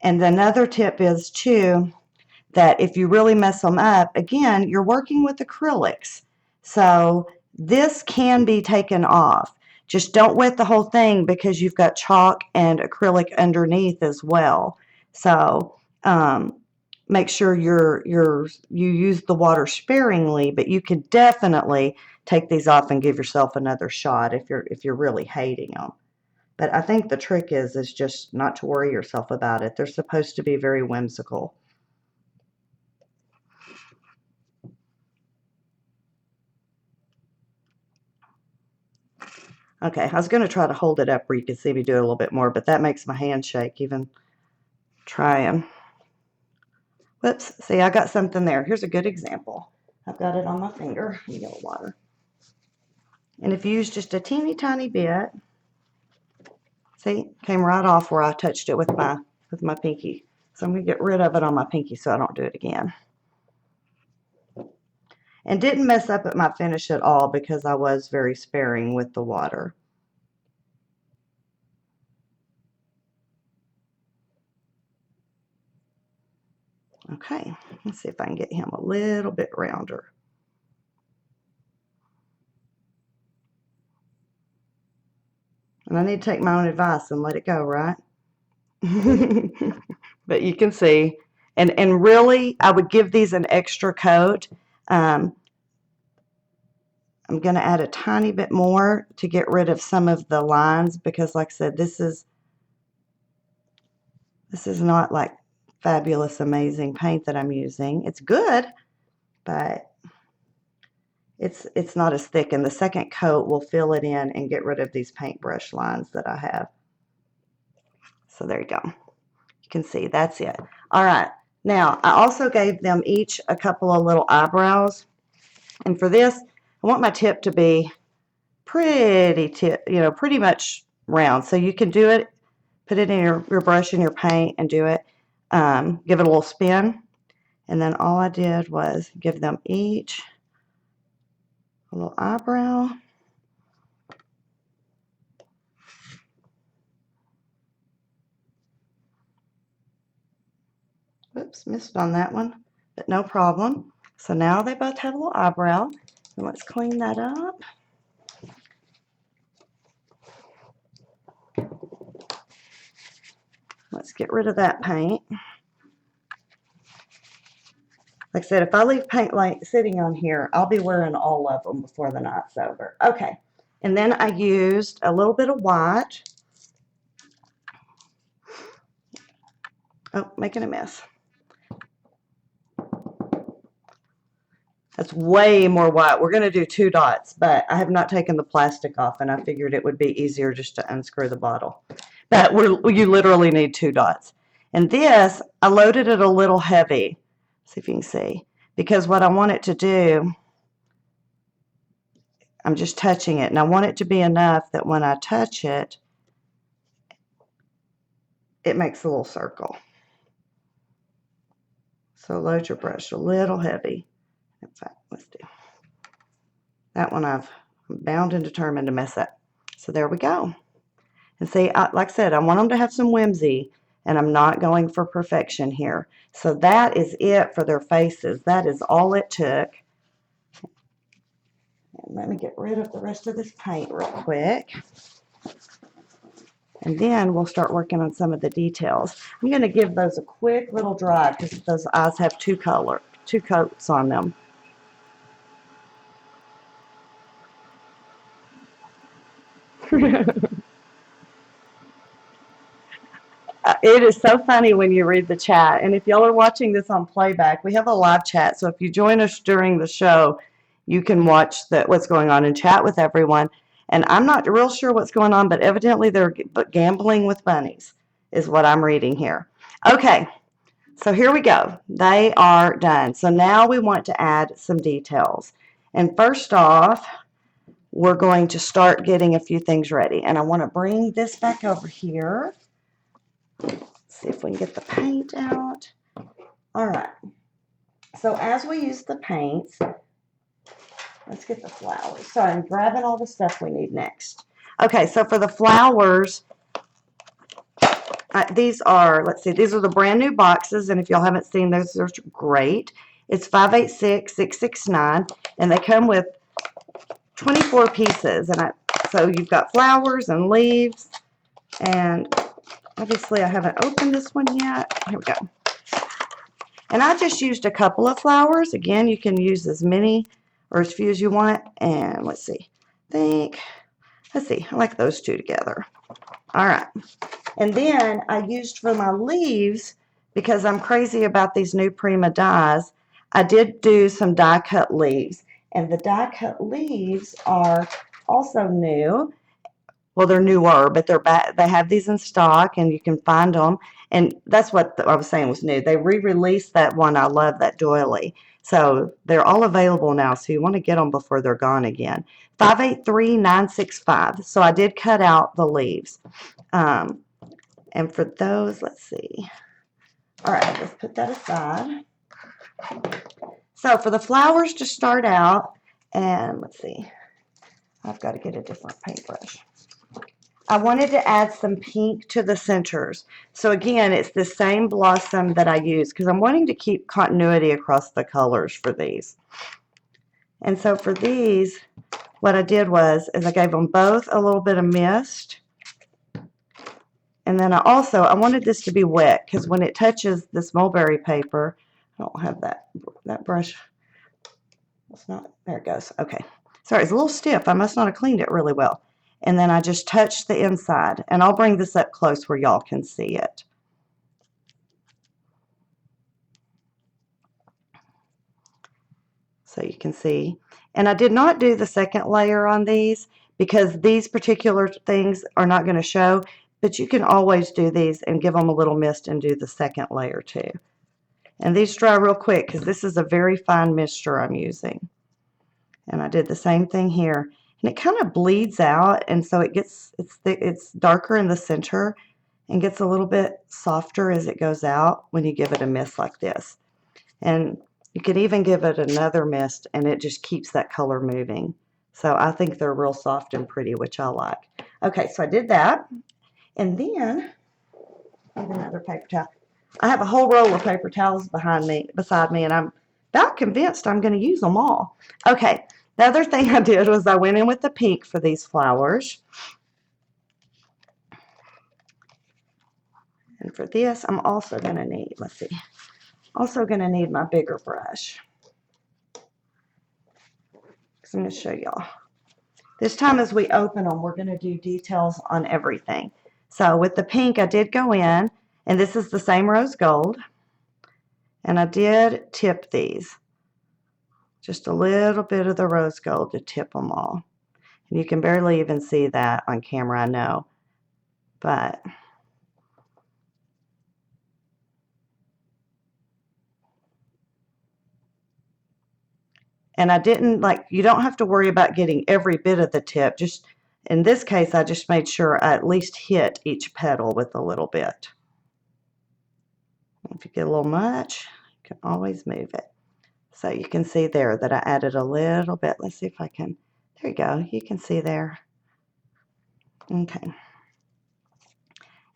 And another tip is too, that if you really mess them up, again, you're working with acrylics. So this can be taken off. Just don't wet the whole thing because you've got chalk and acrylic underneath as well. So make sure you use the water sparingly, but you could definitely take these off and give yourself another shot if you're really hating them. But I think the trick is just not to worry yourself about it. They're supposed to be very whimsical. Okay, I was going to try to hold it up where you can see me do it a little bit more, but that makes my hand shake even trying. Whoops, see, I got something there. Here's a good example. I've got it on my finger. Let me get a water. And if you use just a teeny tiny bit, see, came right off where I touched it with my pinky. So I'm going to get rid of it on my pinky so I don't do it again. And didn't mess up at my finish at all because I was very sparing with the water. Okay, let's see if I can get him a little bit rounder. And I need to take my own advice and let it go, right? But you can see, and really, I would give these an extra coat. I'm going to add a tiny bit more to get rid of some of the lines because, like I said, this is not like fabulous, amazing paint that I'm using. It's good, but it's not as thick. And the second coat will fill it in and get rid of these paintbrush lines that I have. So there you go. You can see that's it. All right. Now, I also gave them each a couple of little eyebrows. And for this, I want my tip to be pretty much round. So you can do it, put it in your brush and your paint and do it. Give it a little spin. And then all I did was give them each a little eyebrow. Oops, missed on that one, but no problem. So now they both have a little eyebrow. And let's clean that up. Let's get rid of that paint. Like I said, if I leave paint like sitting on here, I'll be wearing all of them before the night's over. Okay, and then I used a little bit of white. Oh, making a mess. That's way more white. We're going to do 2 dots, but I have not taken the plastic off, and I figured it would be easier just to unscrew the bottle. But you literally need 2 dots. And this, I loaded it a little heavy. See if you can see. Because what I want it to do, I'm just touching it, and I want it to be enough that when I touch it, it makes a little circle. So load your brush a little heavy. In fact, let's do that one. I'm bound and determined to mess up. So there we go. And see, like I said, I want them to have some whimsy, and I'm not going for perfection here. So that is it for their faces. That is all it took. And let me get rid of the rest of this paint real quick. And then we'll start working on some of the details. I'm going to give those a quick little dry because those eyes have 2 coats on them. It is so funny when you read the chat. And if y'all are watching this on playback, we have a live chat. So if you join us during the show, you can watch what's going on and chat with everyone. And I'm not real sure what's going on, but evidently they're gambling with bunnies is what I'm reading here. Okay, so here we go. They are done. So now we want to add some details. And first off, we're going to start getting a few things ready. And I want to bring this back over here. See if we can get the paint out. All right. So as we use the paints, let's get the flowers. Sorry, I'm grabbing all the stuff we need next. Okay, so for the flowers, these are, let's see, these are the brand new boxes. And if y'all haven't seen those, they're great. It's 586669, and they come with 24 pieces. And so you've got flowers and leaves, and obviously I haven't opened this one yet. Here we go. And I just used a couple of flowers. Again, you can use as many or as few as you want. And let's see. Let's see. I like those 2 together. All right. And then I used for my leaves, because I'm crazy about these new Prima dies, I did do some die cut leaves. And the die cut leaves are also new. Well, they're newer, but they're back. They have these in stock, and you can find them. And that's what I was saying was new. They re-released that one. I love that doily. So they're all available now. So you want to get them before they're gone again. 583965. So I did cut out the leaves. And for those, let's see. All right, let's put that aside. So for the flowers to start out, and let's see. I've got to get a different paintbrush. I wanted to add some pink to the centers. So again, it's the same blossom that I use because I'm wanting to keep continuity across the colors for these. And so for these, what I did was I gave them both a little bit of mist. And then I wanted this to be wet because when it touches this mulberry paper, I don't have that brush. It's not, there it goes. Okay. Sorry, it's a little stiff. I must not have cleaned it really well. And then I just touched the inside. And I'll bring this up close where y'all can see it. So you can see. And I did not do the second layer on these because these particular things are not going to show. But you can always do these and give them a little mist and do the second layer too. And these dry real quick because this is a very fine mixture I'm using. And I did the same thing here. And it kind of bleeds out, and so it's darker in the center and gets a little bit softer as it goes out when you give it a mist like this. And you could even give it another mist, and it just keeps that color moving. So I think they're real soft and pretty, which I like. Okay, so I did that. And then, I have another paper towel. I have a whole roll of paper towels beside me, and I'm about convinced I'm going to use them all. Okay, the other thing I did was I went in with the pink for these flowers. And for this, I'm also going to need, let's see, also going to need my bigger brush. So I'm going to show y'all. This time as we open them, we're going to do details on everything. So with the pink, I did go in, and this is the same rose gold. And I did tip these. Just a little bit of the rose gold to tip them all. And you can barely even see that on camera, I know. But and I didn't, like, you don't have to worry about getting every bit of the tip. Just in this case, I just made sure I at least hit each petal with a little bit. If you get a little much, you can always move it. So you can see there that I added a little bit. Let's see if I can, there you go. You can see there. Okay.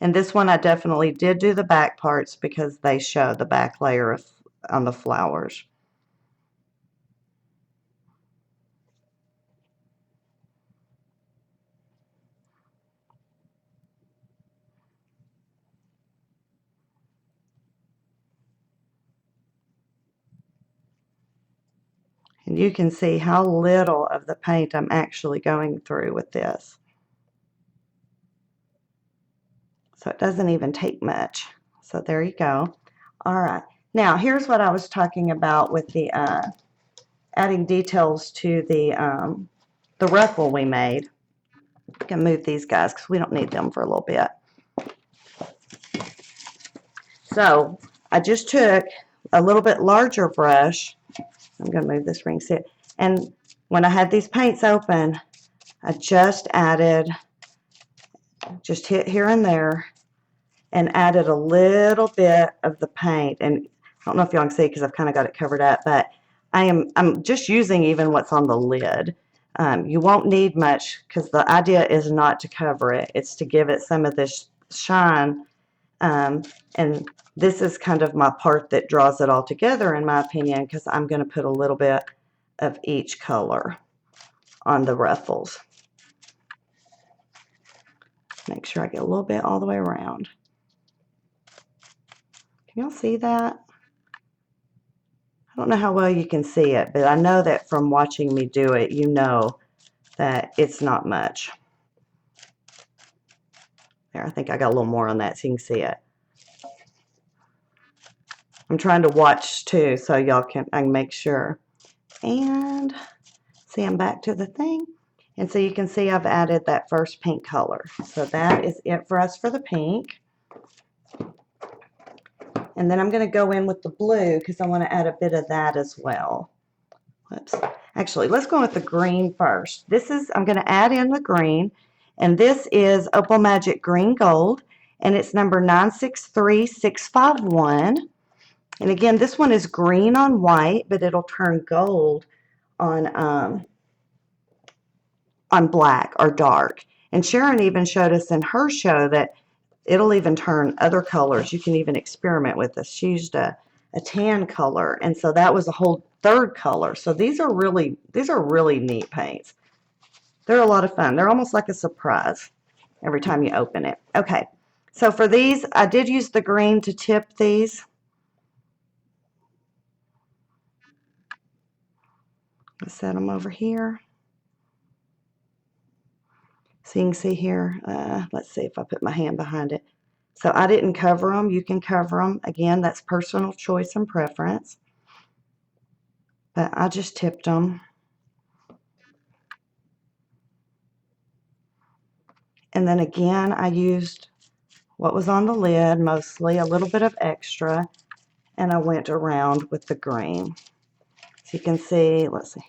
And this one I definitely did do the back parts because they show the back layer on the flowers. And you can see how little of the paint I'm actually going through with this. So it doesn't even take much. So there you go. All right. Now here's what I was talking about with the adding details to the ruffle we made. I can move these guys because we don't need them for a little bit. So I just took a little bit larger brush. I'm going to move this ring set. And when I had these paints open, I just added, just hit here and there, and added a little bit of the paint. And I don't know if y'all can see because I've kind of got it covered up, but I'm just using even what's on the lid. You won't need much because the idea is not to cover it. It's to give it some of this shine. And this is kind of my part that draws it all together, in my opinion, because I'm going to put a little bit of each color on the ruffles. Make sure I get a little bit all the way around. Can y'all see that? I don't know how well you can see it, but I know that from watching me do it, you know that it's not much. There, I think I got a little more on that so you can see it. I'm trying to watch too so y'all can, I can make sure. And see, I'm back to the thing. And so you can see I've added that first pink color. So that is it for us for the pink. And then I'm going to go in with the blue because I want to add a bit of that as well. Whoops. Actually, let's go with the green first. This is, I'm going to add in the green. And this is Opal Magic Green Gold. And it's number 963651. And again, this one is green on white, but it'll turn gold on black or dark. And Sharon even showed us in her show that it'll even turn other colors. You can even experiment with this. She used a tan color, and so that was a whole third color. So these are really neat paints. They're a lot of fun. They're almost like a surprise every time you open it. Okay, so for these, I did use the green to tip these. Let's set them over here. So you can see here, let's see if I put my hand behind it. So I didn't cover them. You can cover them. Again, that's personal choice and preference. But I just tipped them. And then again, I used what was on the lid, mostly a little bit of extra, and I went around with the green. So you can see, let's see.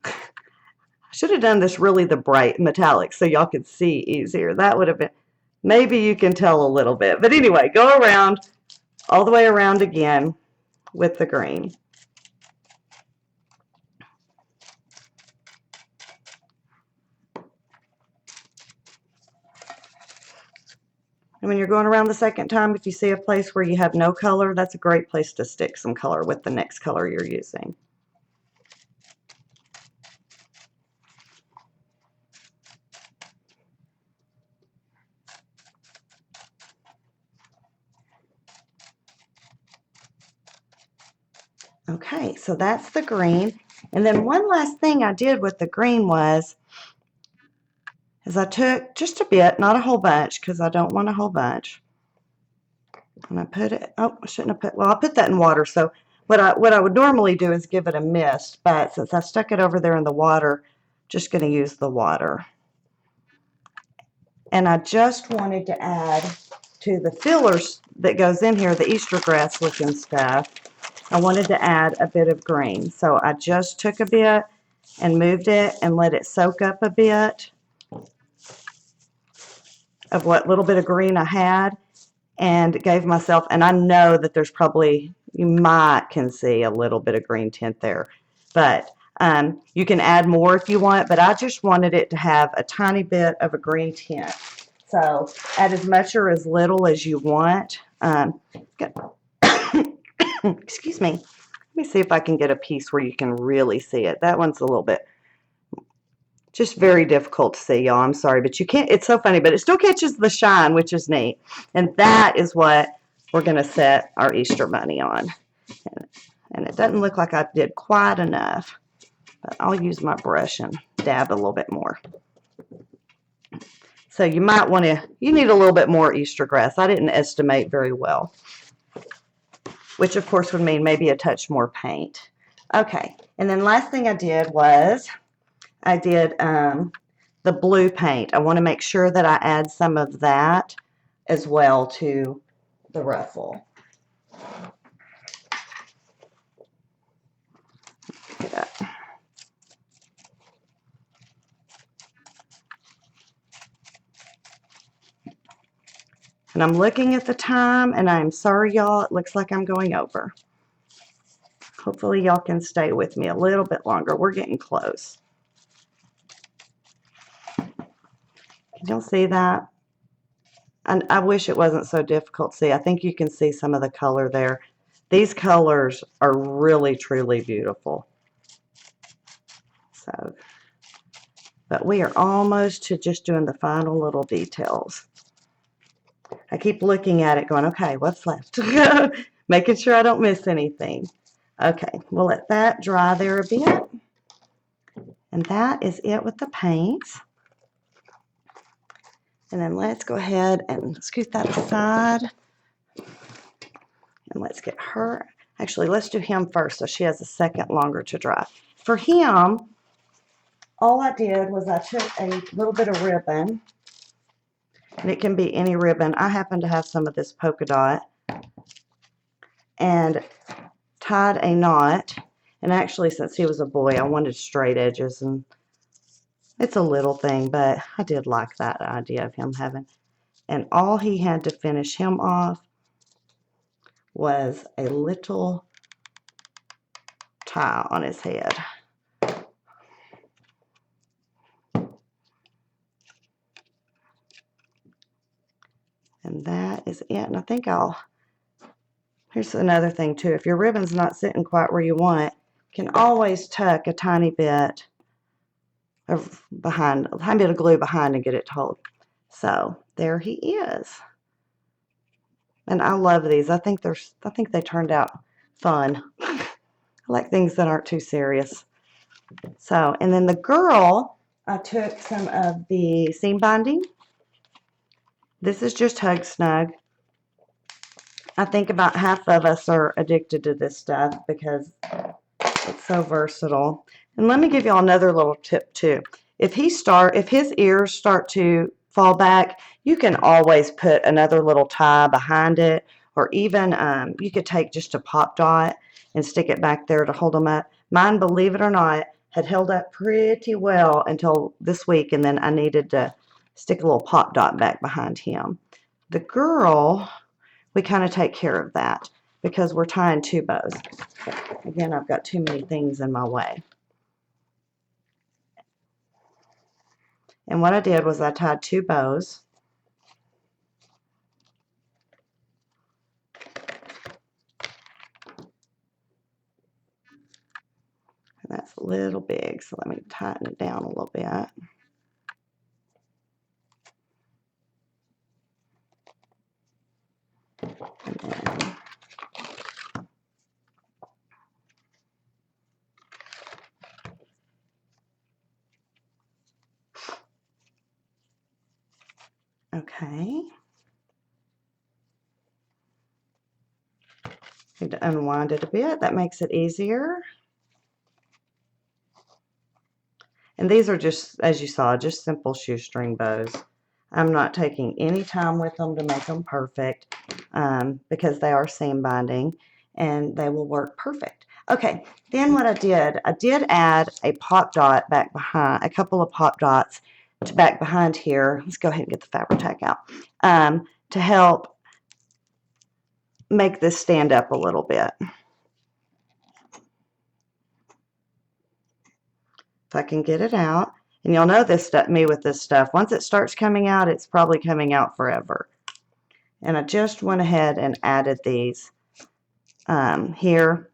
I should have done this really the bright metallic so y'all could see easier. That would have been, maybe you can tell a little bit. But anyway, go around, all the way around again with the green. And when you're going around the second time, if you see a place where you have no color, that's a great place to stick some color with the next color you're using. Okay, so that's the green. And then one last thing I did with the green is I took just a bit, not a whole bunch, because I don't want a whole bunch. And I put it, oh, I shouldn't have put, well, I put that in water. So what I would normally do is give it a mist, but since I stuck it over there in the water, just going to use the water. And I just wanted to add to the fillers that goes in here, the Easter grass looking stuff, I wanted to add a bit of green. So I just took a bit and moved it and let it soak up a bit of what little bit of green I had, and gave myself, and I know that there's probably, you might can see a little bit of green tint there, but you can add more if you want, but I just wanted it to have a tiny bit of a green tint. So add as much or as little as you want. Excuse me. Let me see if I can get a piece where you can really see it. That one's a little bit just very difficult to see, y'all. I'm sorry, but you can't. It's so funny, but it still catches the shine, which is neat. And that is what we're going to set our Easter bunny on. And it doesn't look like I did quite enough, but I'll use my brush and dab a little bit more. So you might want to, you need a little bit more Easter grass. I didn't estimate very well, which of course would mean maybe a touch more paint. Okay, and then last thing I did was I did the blue paint. I want to make sure that I add some of that as well to the ruffle. And I'm looking at the time, and I'm sorry, y'all, it looks like I'm going over. Hopefully y'all can stay with me a little bit longer. We're getting close. Can y'all see that? And I wish it wasn't so difficult to see. I think you can see some of the color there. These colors are really, truly beautiful. So, but we are almost to just doing the final little details. I keep looking at it going, okay, what's left? Making sure I don't miss anything. Okay, we'll let that dry there a bit. And that is it with the paints. And then let's go ahead and scoot that aside. And let's get her. Actually, let's do him first so she has a second longer to dry. For him, all I did was I took a little bit of ribbon. And it can be any ribbon. I happen to have some of this polka dot. And tied a knot. And actually, since he was a boy, I wanted straight edges. And it's a little thing, but I did like that idea of him having. And all he had to finish him off was a little tie on his head. And that is it. And I think here's another thing too. If your ribbon's not sitting quite where you want, you can always tuck a tiny bit of a tiny bit of glue behind and get it to hold. So there he is. And I love these. I think they turned out fun. I like things that aren't too serious. So, and then the girl, I took some of the seam binding. This is just Hug Snug. I think about half of us are addicted to this stuff because it's so versatile. And let me give y'all another little tip too. If his ears start to fall back, you can always put another little tie behind it, or even you could take just a pop dot and stick it back there to hold them up. Mine, believe it or not, had held up pretty well until this week, and then I needed to stick a little pop dot back behind him. The girl, we kind of take care of that because we're tying two bows. Again, I've got too many things in my way. And what I did was I tied two bows. a little big, so let me tighten it down a little bit. And then okay. Need to unwind it a bit. That makes it easier. And these are just, as you saw, just simple shoestring bows. I'm not taking any time with them to make them perfect because they are seam binding and they will work perfect. Okay, then what I did add a pop dot back behind, a couple of pop dots to back behind here. Let's go ahead and get the fabric tack out to help make this stand up a little bit. If I can get it out. And you'll know this stuff, me with this stuff. Once it starts coming out, it's probably coming out forever. And I just went ahead and added these here.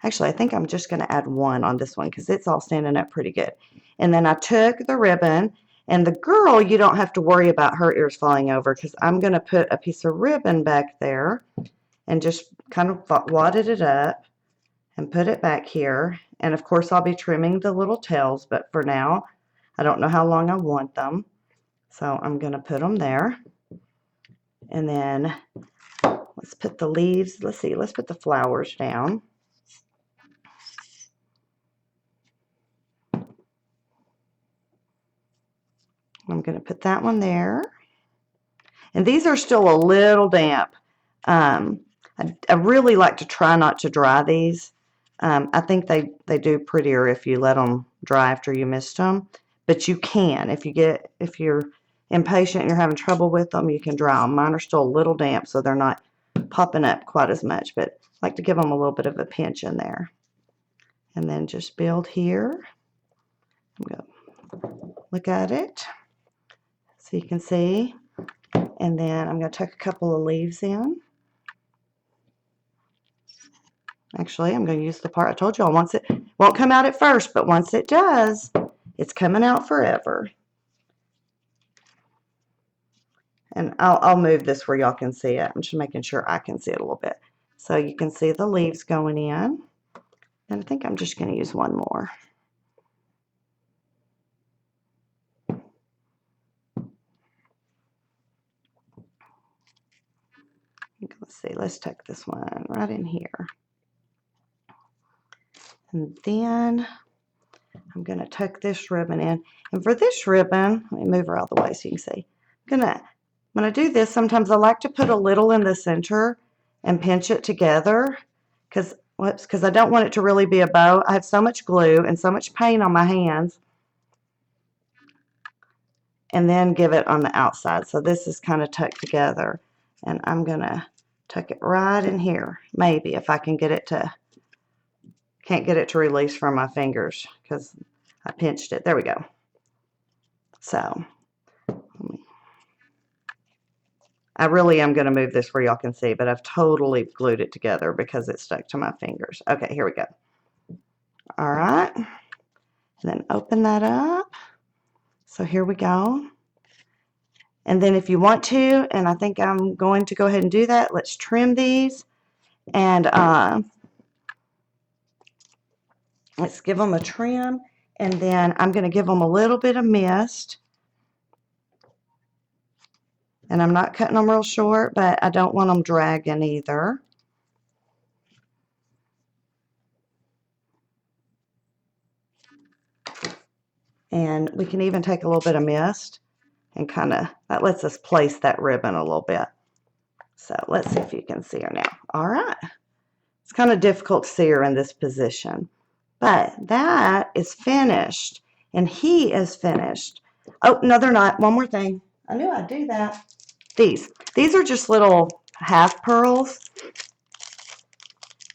Actually, I think I'm just going to add one on this one because it's all standing up pretty good. And then I took the ribbon, and the girl, you don't have to worry about her ears falling over because I'm going to put a piece of ribbon back there and just kind of wadded it up and put it back here. And of course, I'll be trimming the little tails, but for now, I don't know how long I want them. So I'm going to put them there. And then let's put the leaves, let's put the flowers down. I'm going to put that one there. And these are still a little damp. I really like to try not to dry these. I think they do prettier if you let them dry after you mist them. But you can. If you're impatient and you're having trouble with them, you can dry them. Mine are still a little damp, so they're not popping up quite as much. But I like to give them a little bit of a pinch in there. And then just build here. I'm going to look at it so you can see. And then I'm going to tuck a couple of leaves in. Actually, I'm going to use the part I told y'all. Once it won't come out at first, but once it does, it's coming out forever. And I'll move this where y'all can see it. I'm just making sure I can see it a little bit. So you can see the leaves going in. And I think I'm just going to use one more. Let's see, let's tuck this one right in here. And then I'm going to tuck this ribbon in. And for this ribbon, let me move her out of the way so you can see. When I do this, sometimes I like to put a little in the center and pinch it together because I don't want it to really be a bow. I have so much glue and so much paint on my hands. And then give it on the outside. So this is kind of tucked together. And I'm going to tuck it right in here. Maybe if I can get it to, can't get it to release from my fingers because I pinched it. There we go. So I really am going to move this where y'all can see, but I've totally glued it together because it stuck to my fingers. Okay, here we go. All right. And then open that up. So here we go. And then if you want to, and I think I'm going to go ahead and do that, let's trim these. And let's give them a trim. And then I'm going to give them a little bit of mist. And I'm not cutting them real short, but I don't want them dragging either. And we can even take a little bit of mist and kind of, that lets us place that ribbon a little bit. So let's see if you can see her now. All right. It's kind of difficult to see her in this position. But that is finished. And he is finished. Oh, no, they're not. One more thing. I knew I'd do that. These are just little half pearls.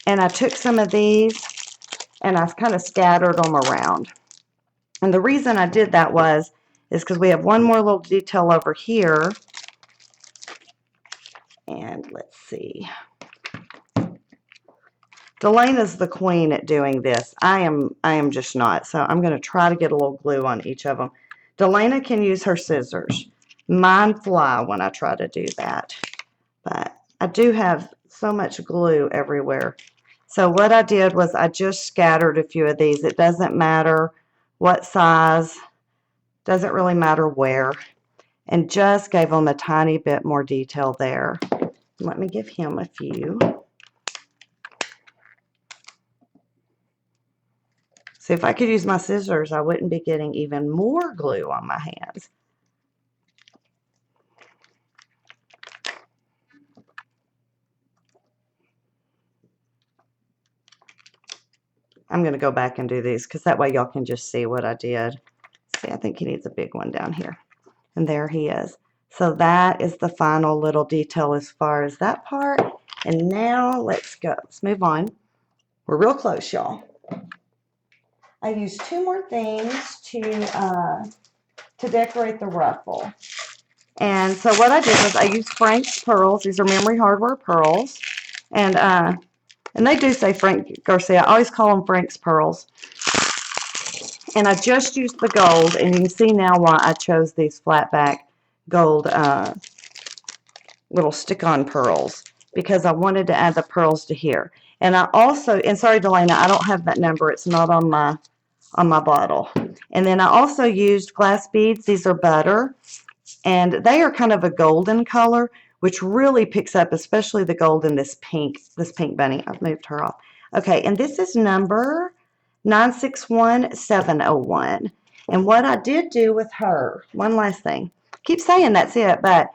And I took some of these and I've kind of scattered them around. And the reason I did that is because we have one more little detail over here. And let's see. Delena's the queen at doing this. I am just not. So I'm going to try to get a little glue on each of them. Delena can use her scissors. Mine fly when I try to do that. But I do have so much glue everywhere. So what I did was I just scattered a few of these. It doesn't matter what size. Doesn't really matter where. And just gave them a tiny bit more detail there. Let me give him a few. See, if I could use my scissors, I wouldn't be getting even more glue on my hands. I'm going to go back and do these because that way y'all can just see what I did. See, I think he needs a big one down here. And there he is. So that is the final little detail as far as that part. And now let's go. Let's move on. We're real close, y'all. I used two more things to decorate the ruffle. And so what I did was I used Frank's pearls. These are memory hardware pearls. And they do say Frank Garcia. I always call them Frank's pearls. And I just used the gold. And you can see now why I chose these flat back gold little stick-on pearls. Because I wanted to add the pearls to here. And I also, and sorry Delana, I don't have that number. It's not on my bottle. And then I also used glass beads. These are butter. And they are kind of a golden color, which really picks up, especially the gold in this pink bunny. I've moved her off. Okay, and this is number 961701. And what I did do with her, one last thing. I keep saying that's it, but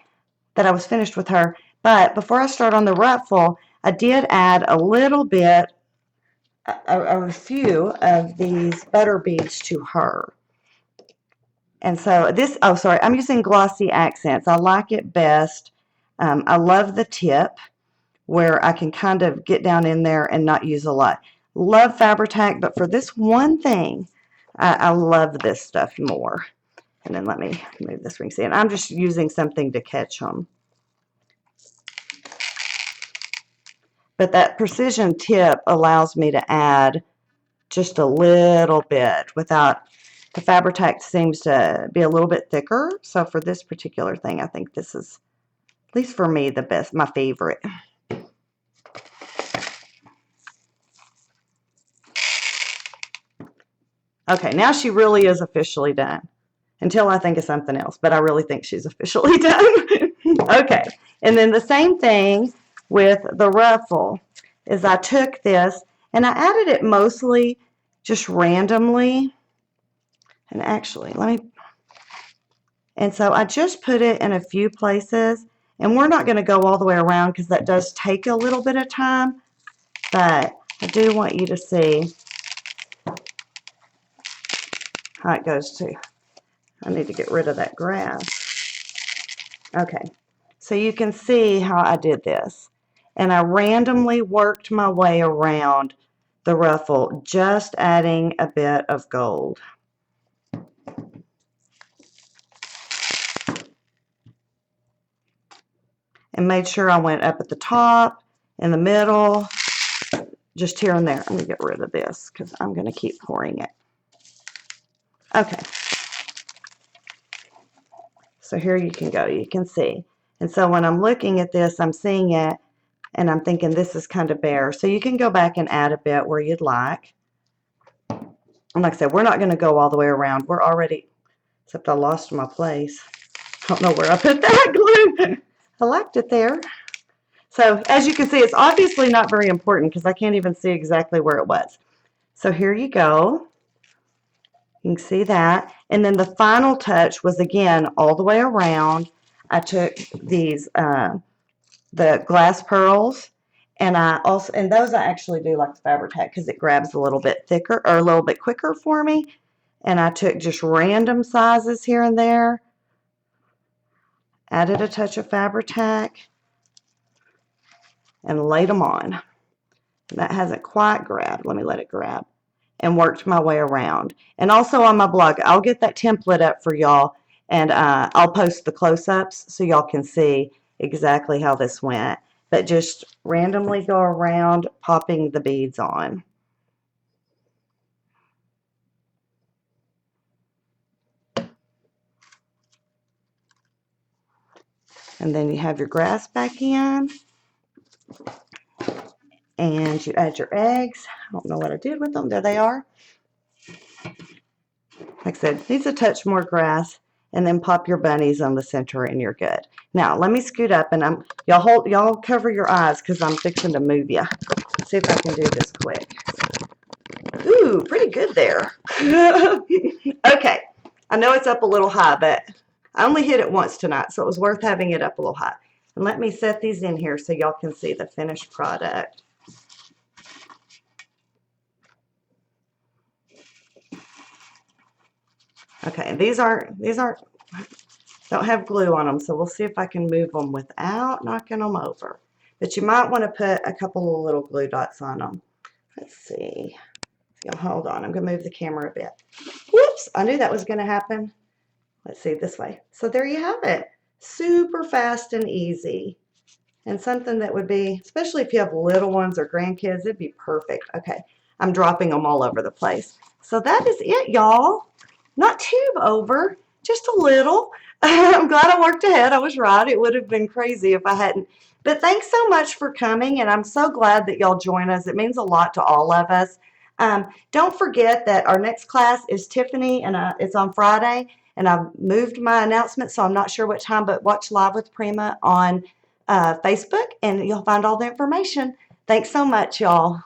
that I was finished with her. But before I start on the ruffle, I did add a little bit, a few of these butter beads to her. And so this, oh, sorry, I'm using glossy accents. I like it best. I love the tip where I can kind of get down in there and not use a lot. Love Fabri-Tac, but for this one thing, I love this stuff more. And then let me move this ring. See, and I'm just using something to catch them. But that precision tip allows me to add just a little bit without. The Fabri-Tac seems to be a little bit thicker, so for this particular thing, I think this is, at least for me, the best, my favorite. Okay, now she really is officially done, until I think of something else, but I really think she's officially done. Okay, and then the same thing with the ruffle is I took this, and I added it mostly just randomly. And actually, and so I just put it in a few places, and we're not going to go all the way around because that does take a little bit of time, but I do want you to see how it goes too. I need to get rid of that grass. Okay, so you can see how I did this, and I randomly worked my way around the ruffle, just adding a bit of gold. And made sure I went up at the top, in the middle, just here and there. I'm going to get rid of this because I'm going to keep pouring it. Okay. So here you can go. You can see. And so when I'm looking at this, I'm seeing it, and I'm thinking this is kind of bare. So you can go back and add a bit where you'd like. And like I said, we're not going to go all the way around. We're already, except I lost my place. I don't know where I put that glue. I liked it there. So as you can see, it's obviously not very important because I can't even see exactly where it was. So here you go. You can see that. And then the final touch was, again, all the way around. I took these, the glass pearls, and those I actually do like the Fabri-Tac because it grabs a little bit thicker or a little bit quicker for me. And I took just random sizes here and there. Added a touch of Fabri-Tac. And laid them on. And that hasn't quite grabbed. Let me let it grab. And worked my way around. And also on my blog, I'll get that template up for y'all, and I'll post the close-ups so y'all can see exactly how this went. but just randomly go around popping the beads on. And then you have your grass back in. And you add your eggs. I don't know what I did with them. There they are. Like I said, needs a touch more grass. And then pop your bunnies on the center and you're good. Now, let me scoot up and y'all cover your eyes because I'm fixing to move you. See if I can do this quick. Ooh, pretty good there. Okay, I know it's up a little high, but I only hit it once tonight, so it was worth having it up a little high. And let me set these in here so y'all can see the finished product. Okay, these don't have glue on them, so we'll see if I can move them without knocking them over. But you might want to put a couple of little glue dots on them. Let's see. Y'all hold on, I'm going to move the camera a bit. Whoops, I knew that was going to happen. Let's see, this way. So there you have it. Super fast and easy. And something that would be, especially if you have little ones or grandkids, it'd be perfect. Okay, I'm dropping them all over the place. So that is it, y'all. Not tube over, just a little. I'm glad I worked ahead. I was right. It would have been crazy if I hadn't. But thanks so much for coming, and I'm so glad that y'all join us. It means a lot to all of us. Don't forget that our next class is Tiffany, and it's on Friday. And I've moved my announcement, so I'm not sure what time, but watch Live with Prima on Facebook, and you'll find all the information. Thanks so much, y'all.